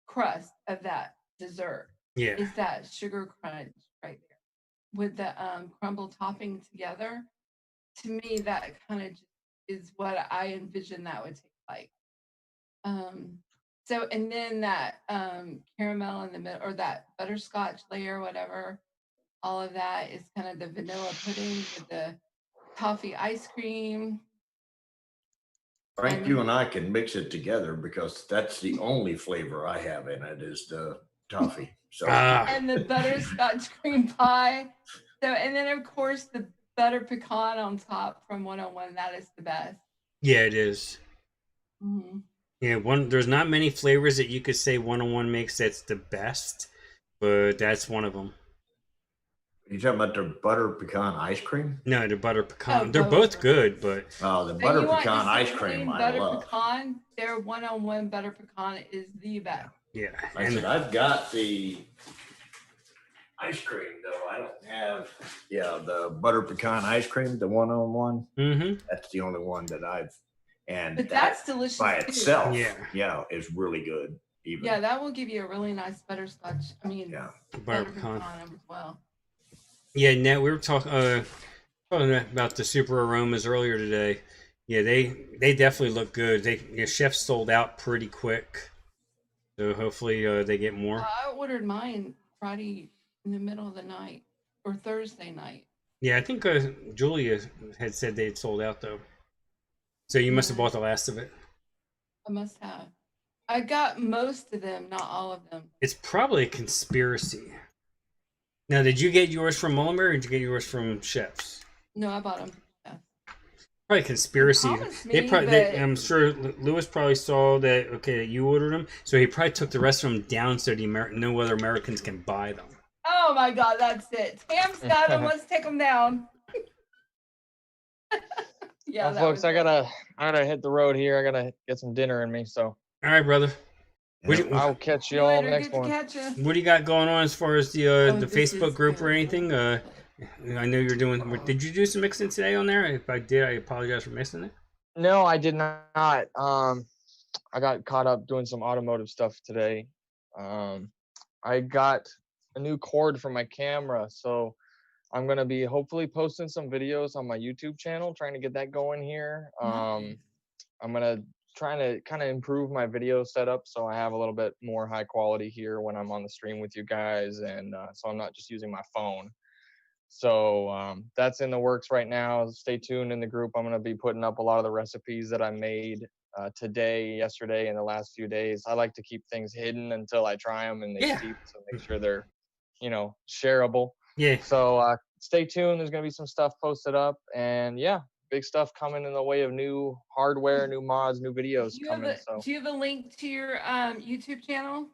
crust of that dessert. Yeah. Is that sugar crunch right there with the crumble topping together. To me, that kind of just is what I envision that would taste like. So, and then that caramel in the middle, or that butterscotch layer, whatever, all of that is kind of the vanilla pudding with the toffee ice cream. Frank, you and I can mix it together because that's the only flavor I have in it is the toffee. So and the butterscotch cream pie. So, and then of course the butter pecan on top from 101. That is the best. Yeah, it is. Mm-hmm. Yeah, there's not many flavors that you could say 101 makes that's the best, but that's one of them. You talking about the butter pecan ice cream? No, the butter pecan. They're both good, but the butter pecan ice cream I love. Pecan, their 101 butter pecan is the best. Yeah, I've got the ice cream though. I don't have the butter pecan ice cream, the 101. Mm-hmm. That's the only one that but that's delicious by itself. too. Yeah, is really good. Even that will give you a really nice butterscotch. I mean, butter pecan as well. Yeah, Nat, we were talking about the super aromas earlier today. Yeah, they definitely look good. Chef sold out pretty quick, so hopefully they get more. I ordered mine Friday in the middle of the night or Thursday night. Yeah, I think Julia had said they'd sold out though. So you must have bought the last of it. I must have. I got most of them, not all of them. It's probably a conspiracy. Now, did you get yours from Mullmer or did you get yours from Chefs? No, I bought them. Yeah. Probably conspiracy. I'm sure Lewis probably saw that. Okay, that you ordered them, so he probably took the rest of them down so no other Americans can buy them. Oh my God, that's it. Tam's got them. Let's take them down. Yeah, well, folks, I gotta hit the road here. I gotta get some dinner in me. So, all right, brother. I'll catch you all next one. What do you got going on as far as the Facebook group or anything? I know you're doing. Did you do some mixing today on there? If I did, I apologize for missing it. No, I did not. I got caught up doing some automotive stuff today. I got a new cord for my camera, so I'm gonna be hopefully posting some videos on my YouTube channel, trying to get that going here. Nice. I'm gonna trying to kind of improve my video setup so I have a little bit more high quality here when I'm on the stream with you guys, and so I'm not just using my phone. So that's in the works right now. Stay tuned in the group. I'm going to be putting up a lot of the recipes that I made today, yesterday, and the last few days. I like to keep things hidden until I try them and they steep, so make sure they're, shareable. Yeah. So stay tuned. There's going to be some stuff posted up, and big stuff coming in the way of new hardware, new mods, new videos coming. Do you have a link to your YouTube channel?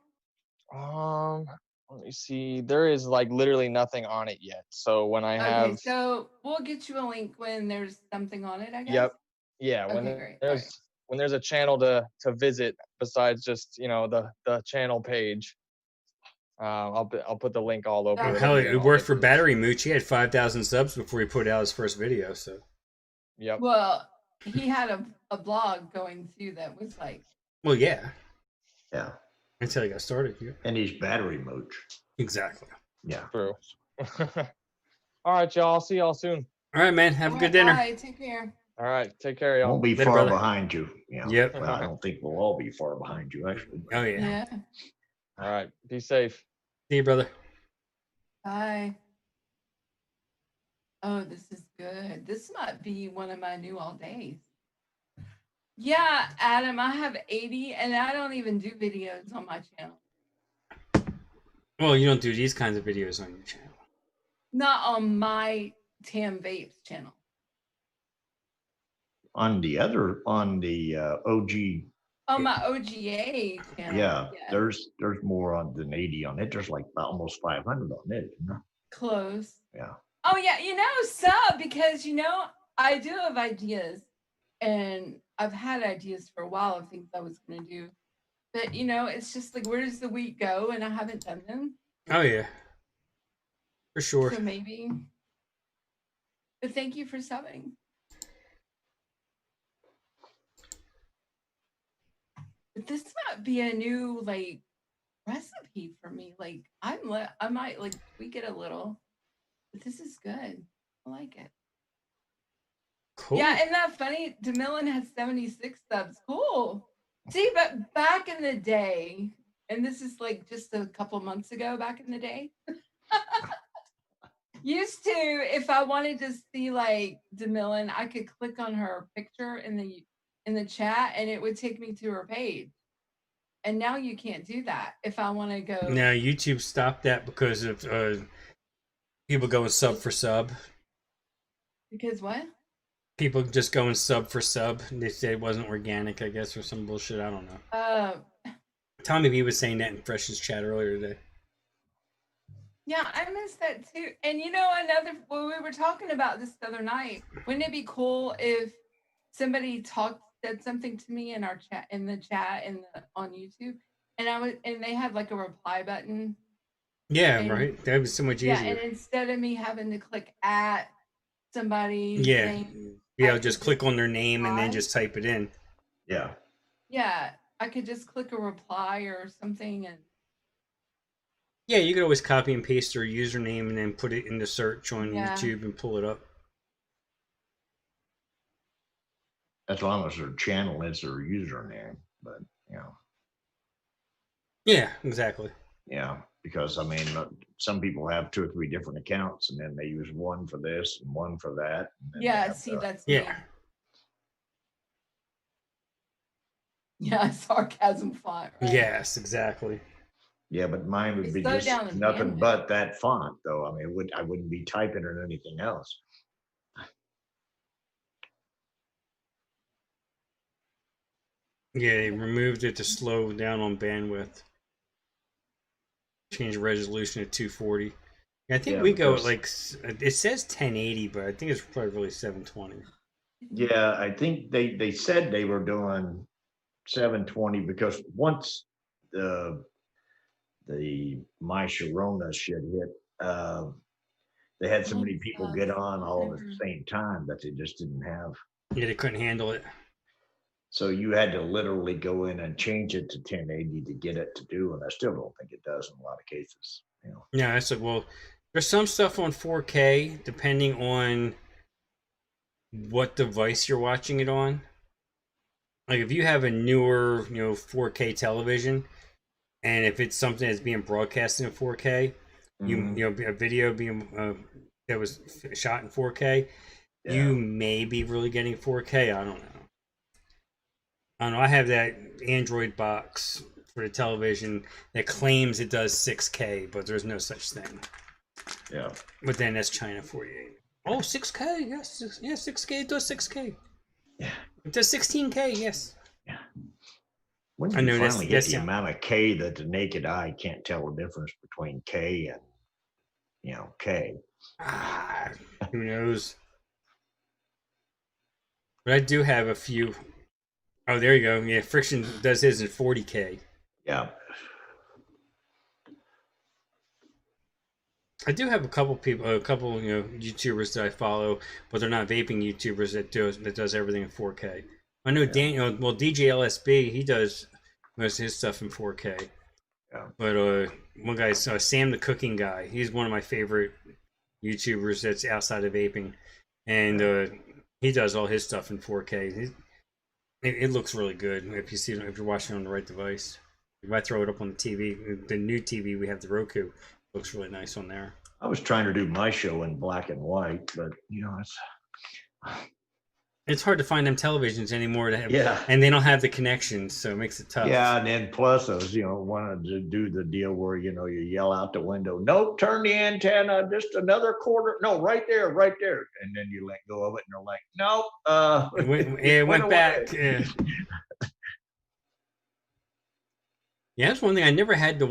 Let me see. There is like literally nothing on it yet. So when I have, okay, so we'll get you a link when there's something on it, I guess. Yep. Yeah. Okay, When there's a channel to visit besides just the channel page, I'll put the link all over. Hell, it worked for Battery Mooch. He had 5,000 subs before he put out his first video. So. Yep. Well, he had a blog going through that was like. Well, yeah. Yeah. Until he got started here. And he's Battery Mooch. Exactly. Yeah. True. All right, y'all. I'll see y'all soon. All right, man. Have a good dinner. Bye. Take care. All right. Take care, y'all. Won't be far behind you. Yeah. Yep. Well, I don't think we'll all be far behind you, actually. Oh, yeah. All right. Be safe. See you, brother. Bye. Oh, this is good. This might be one of my new all days. Yeah, Adam, I have 80 and I don't even do videos on my channel. Well, you don't do these kinds of videos on your channel. Not on my Tam Vapes channel. On the OG. On my OGA channel. Yeah, there's more than 80 on it. There's like almost 500 on it. Close. Yeah. Oh, yeah, sub, because, I do have ideas. And I've had ideas for a while of things I was going to do. But, it's just like, where does the week go? And I haven't done them. Oh, yeah. For sure. So maybe. But thank you for subbing. But this might be a new, recipe for me. I might, tweak it a little. But this is good. I like it. Cool. Yeah, isn't that funny? DeMillan has 76 subs. Cool. See, but back in the day, and this is just a couple months ago, back in the day, used to, if I wanted to see DeMillan, I could click on her picture in the chat, and it would take me to her page. And now you can't do that. If I want to go. Now YouTube stopped that because of people going sub for sub. Because what? People just going sub for sub. They said it wasn't organic, I guess, or some bullshit. I don't know. Tommy B was saying that in Fresh's chat earlier today. Yeah, I missed that too. And we were talking about this the other night. Wouldn't it be cool if somebody said something to me in our chat, on YouTube, and they had a reply button. Yeah, right. That was so much easier. Yeah, and instead of me having to click at somebody. Yeah, just click on their name and then just type it in. Yeah. Yeah, I could just click a reply or something and. Yeah, you could always copy and paste their username and then put it in the search on YouTube and pull it up. As long as their channel is their username, but Yeah, exactly. Yeah, because some people have 2 or 3 different accounts, and then they use one for this and one for that. Yeah, see, that's me. Yeah, sarcasm font. Right? Yes, exactly. Yeah, but mine would be just nothing but that font, though. I mean, I wouldn't be typing or anything else. Yeah, they removed it to slow down on bandwidth. Change resolution to 240. I think we go at like, it says 1080, but I think it's probably really 720. Yeah, I think they said they were doing 720 because once the My Sharona shit hit, they had so many people get on all at the same time that they just didn't have. Yeah, they couldn't handle it. So you had to literally go in and change it to 1080 to get it to do, and I still don't think it does in a lot of cases. You know. Yeah, I said, well, there's some stuff on 4K depending on what device you're watching it on. Like if you have a newer, 4K television, and if it's something that's being broadcast in 4K, a video being that was shot in 4K, you may be really getting 4K. I don't know. I have that Android box for the television that claims it does 6K, but there's no such thing. Yeah. But then that's China 48. Oh, 6K, yes, 6K, it does 6K. Yeah. It does 16K, yes. Yeah. When do you finally get the amount of K that the naked eye can't tell the difference between K and, K? Who knows? But I do have a few. Oh, there you go. Yeah, Friction does his in 40K. Yeah. I do have a couple people, YouTubers that I follow, but they're not vaping YouTubers that does everything in 4K. I know Daniel. Well, DJ LSB, he does most of his stuff in 4K. Yeah. But one guy, Sam the Cooking Guy, he's one of my favorite YouTubers that's outside of vaping, and he does all his stuff in 4K. It looks really good if you're watching on the right device. If I throw it up on the TV, the new TV we have, the Roku, looks really nice on there. I was trying to do my show in black and white, but it's hard to find them televisions anymore to have, yeah, and they don't have the connections, so it makes it tough. Yeah, and then plus I was, wanted to do the deal where you yell out the window, nope, turn the antenna just another quarter, no, right there, and then you let go of it, and they're like, nope, it went back. Yeah. Yeah, that's one thing. I never had the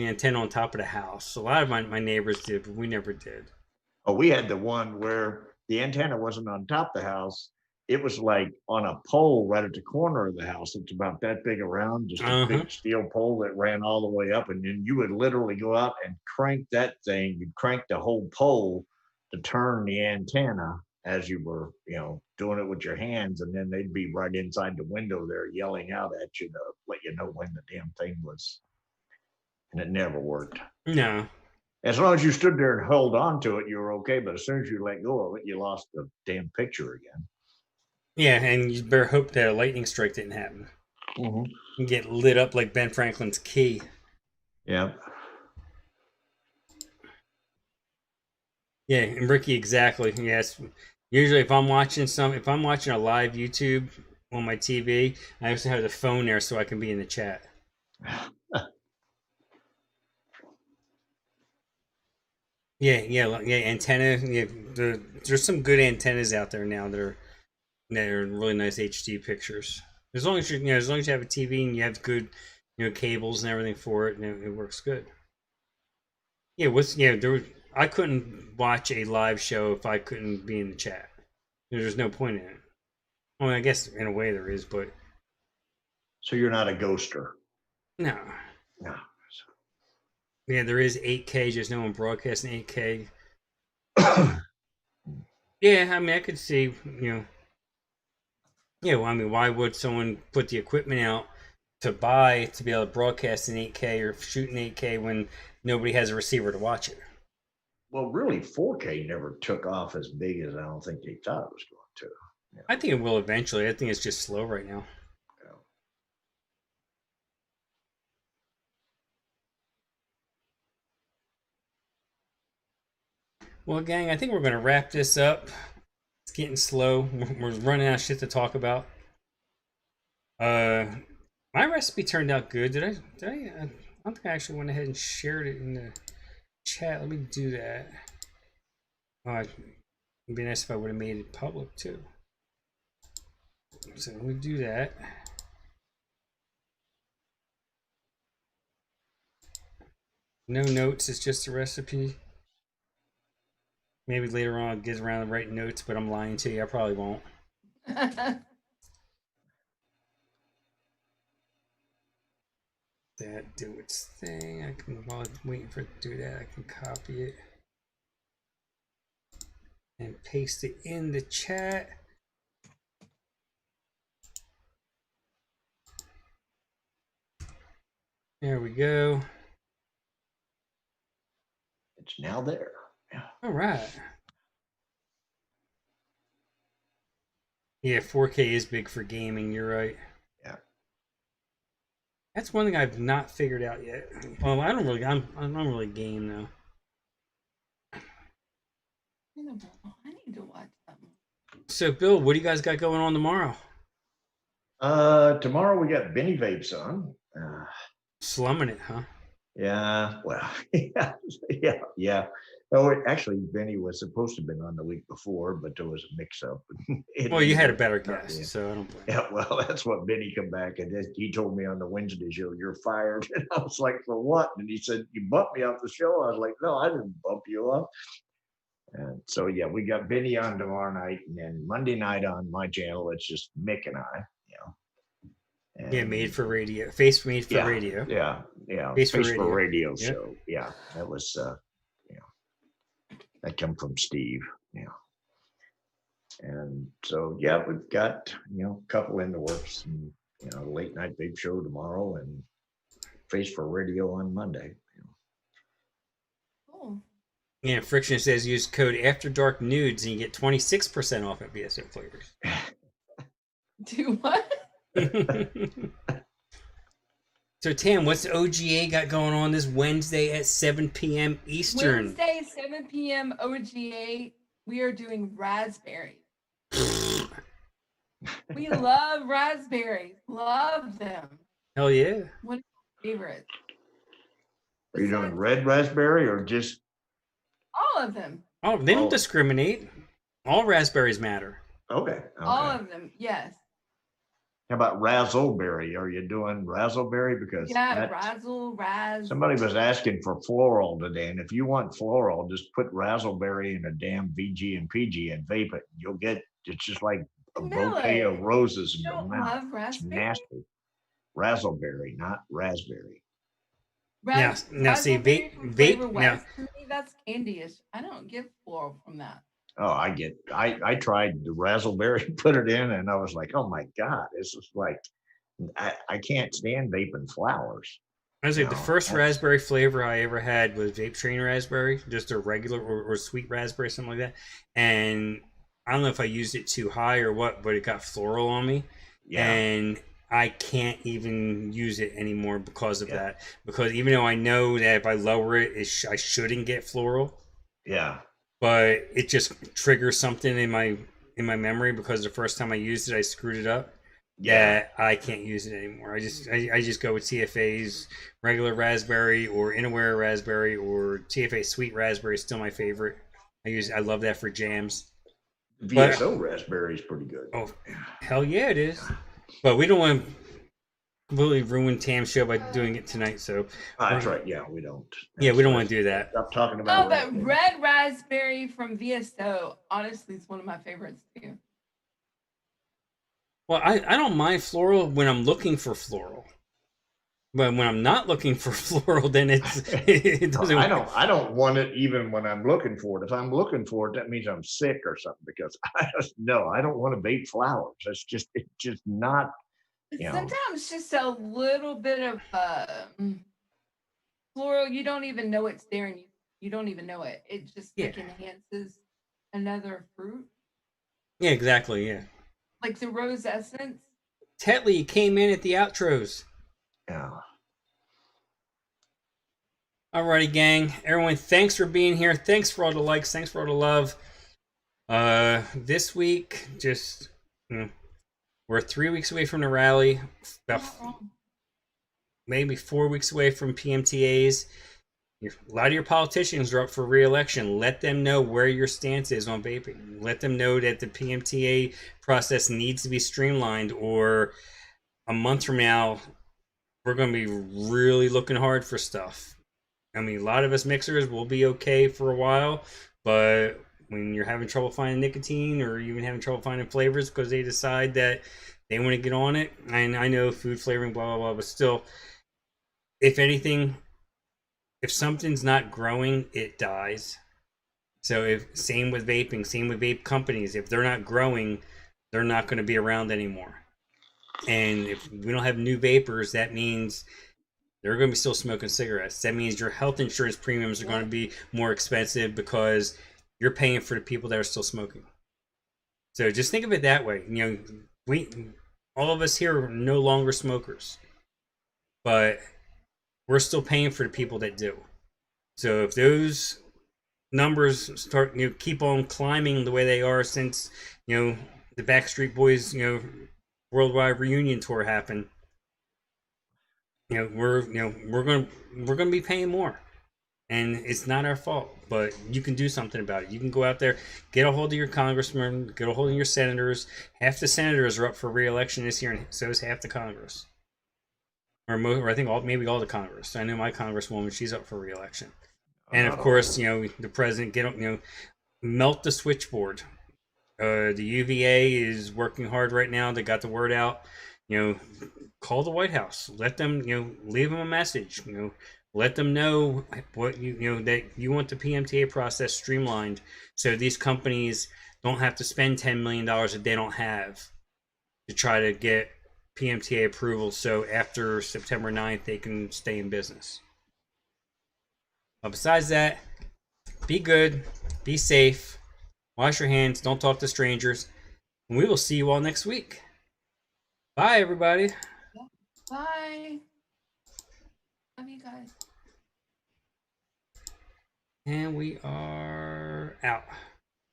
antenna on top of the house. A lot of my neighbors did, but we never did. Oh, we had the one where the antenna wasn't on top of the house. It was like on a pole right at the corner of the house. It's about that big around, just a big steel pole that ran all the way up. And then you would literally go out and crank that thing. You'd crank the whole pole to turn the antenna as you were, doing it with your hands. And then they'd be right inside the window there yelling out at you to let you know when the damn thing was. And it never worked. No. As long as you stood there and held on to it, you were okay. But as soon as you let go of it, you lost the damn picture again. Yeah, and you better hope that a lightning strike didn't happen. Mm-hmm. You get lit up like Ben Franklin's key. Yeah. Yeah, and Ricky, exactly. Yes. Usually if I'm watching a live YouTube on my TV, I also have the phone there so I can be in the chat. Yeah, antenna. Yeah, there's some good antennas out there now that are really nice HD pictures. As long as you have a TV and you have good, cables and everything for it, and it works good. Yeah, I couldn't watch a live show if I couldn't be in the chat. There's no point in it. Well, I guess in a way there is, but. So you're not a ghoster? No. No. Yeah, there is 8K, just no one broadcasting 8K. Yeah, I mean, I could see, Yeah, well, I mean, why would someone put the equipment out to be able to broadcast in 8K or shoot in 8K when nobody has a receiver to watch it? Well, really, 4K never took off as big as I don't think they thought it was going to. Yeah. I think it will eventually. I think it's just slow right now. Yeah. Well, gang, I think we're going to wrap this up. It's getting slow. We're running out of shit to talk about. My recipe turned out good. Did I? I don't think I actually went ahead and shared it in the chat. Let me do that. Oh, it'd be nice if I would have made it public too. So let me do that. No notes. It's just a recipe. Maybe later on I'll get around to writing notes, but I'm lying to you. I probably won't. That do its thing. I can, while I'm waiting for it to do that, I can copy it and paste it in the chat. There we go. It's now there. Yeah. All right. Yeah, 4K is big for gaming. You're right. Yeah. That's one thing I've not figured out yet. Well, I don't really game though. I need to watch something. So, Bill, what do you guys got going on tomorrow? Tomorrow we got Benny Vapes on. Slumming it, huh? Yeah, well, yeah. Oh, actually, Benny was supposed to have been on the week before, but there was a mix-up. Well, you had a better guess, so I don't blame you. Yeah, well, that's what Benny come back and he told me on the Wednesday show, "You're fired." And I was like, "For what?" And he said, "You bumped me off the show." I was like, "No, I didn't bump you off." And so, yeah, we got Benny on tomorrow night, and then Monday night on my channel, it's just Mick and I, And, yeah, made for radio. Face made for radio. Yeah. Face for radio, radio show. Yeah, that was, that come from Steve. Yeah. And so, yeah, we've got, a couple in the works, and, late night vape show tomorrow and Face for Radio on Monday. Cool. Yeah, Friction says use code After Dark Nudes and you get 26% off at BSO Flavors. Do what? So, Tam, what's OGA got going on this Wednesday at 7 p.m. Eastern? Wednesday, 7 p.m. OGA. We are doing raspberry. We love raspberries. Love them. Hell yeah. What are your favorites? Are you doing red raspberry or just all of them? Oh, they don't discriminate. All raspberries matter. Okay. All of them, yes. How about razzleberry? Are you doing razzleberry? Because somebody was asking for floral today, and if you want floral, just put razzleberry in a damn VG and PG and vape it. You'll get it's just like a bouquet of roses in your mouth. It's nasty. Razzleberry, not raspberry. Now see, vape. Now, to me, that's candyish. I don't get floral from that. Oh, I tried the razzleberry, put it in, and I was like, oh my God, this is like, I can't stand vaping flowers. I was like, the first raspberry flavor I ever had was Vape Train raspberry, just a regular or sweet raspberry, something like that. And I don't know if I used it too high or what, but it got floral on me. Yeah. And I can't even use it anymore because of that. Because even though I know that if I lower it, I shouldn't get floral. Yeah. But it just triggers something in my memory because the first time I used it, I screwed it up. Yeah, I can't use it anymore. I just go with TFA's regular raspberry or Inaware raspberry or TFA sweet raspberry is still my favorite. I love that for jams. VSO raspberry is pretty good. Oh, hell yeah, it is. But we don't want to completely ruin Tam's show by doing it tonight, so that's right. Yeah, we don't. Yeah, we don't want to do that. Stop talking about. Oh, but red raspberry from VSO, honestly, is one of my favorites too. Well, I don't mind floral when I'm looking for floral, but when I'm not looking for floral, then it doesn't. I don't want it even when I'm looking for it. If I'm looking for it, that means I'm sick or something. Because I don't want to vape flowers. It's just not. Sometimes just a little bit of floral, you don't even know it's there, and you don't even know it. It just enhances another fruit. Yeah, exactly. Yeah. Like the rose essence. Tetley came in at the outros. Yeah. Alrighty, gang. Everyone, thanks for being here. Thanks for all the likes. Thanks for all the love. This week, just we're 3 weeks away from the rally. maybe 4 weeks away from PMTAs. A lot of your politicians are up for re-election. Let them know where your stance is on vaping. Let them know that the PMTA process needs to be streamlined, or a month from now, we're going to be really looking hard for stuff. I mean, a lot of us mixers will be okay for a while, but when you're having trouble finding nicotine or even having trouble finding flavors because they decide that they want to get on it, and I know food flavoring, blah, blah, blah, but still, if anything, if something's not growing, it dies. So same with vaping, same with vape companies. If they're not growing, they're not going to be around anymore. And if we don't have new vapors, that means they're going to be still smoking cigarettes. That means your health insurance premiums are going to be more expensive because you're paying for the people that are still smoking. So just think of it that way. All of us here are no longer smokers, but we're still paying for the people that do. So if those numbers start, keep on climbing the way they are since, the Backstreet Boys, worldwide reunion tour happened, we're gonna be paying more, and it's not our fault. But you can do something about it. You can go out there, get a hold of your congressmen, get a hold of your senators. Half the senators are up for re-election this year, and so is half the Congress. Or I think maybe all the Congress. I know my congresswoman, she's up for re-election. And of course, the president melt the switchboard. The UVA is working hard right now. They got the word out. Call the White House. Let them, leave them a message. Let them know what that you want the PMTA process streamlined, so these companies don't have to spend $10 million that they don't have to try to get PMTA approval. So after September 9th, they can stay in business. But besides that, be good, be safe, wash your hands, don't talk to strangers, and we will see you all next week. Bye, everybody. Bye. Love you guys. And we are out.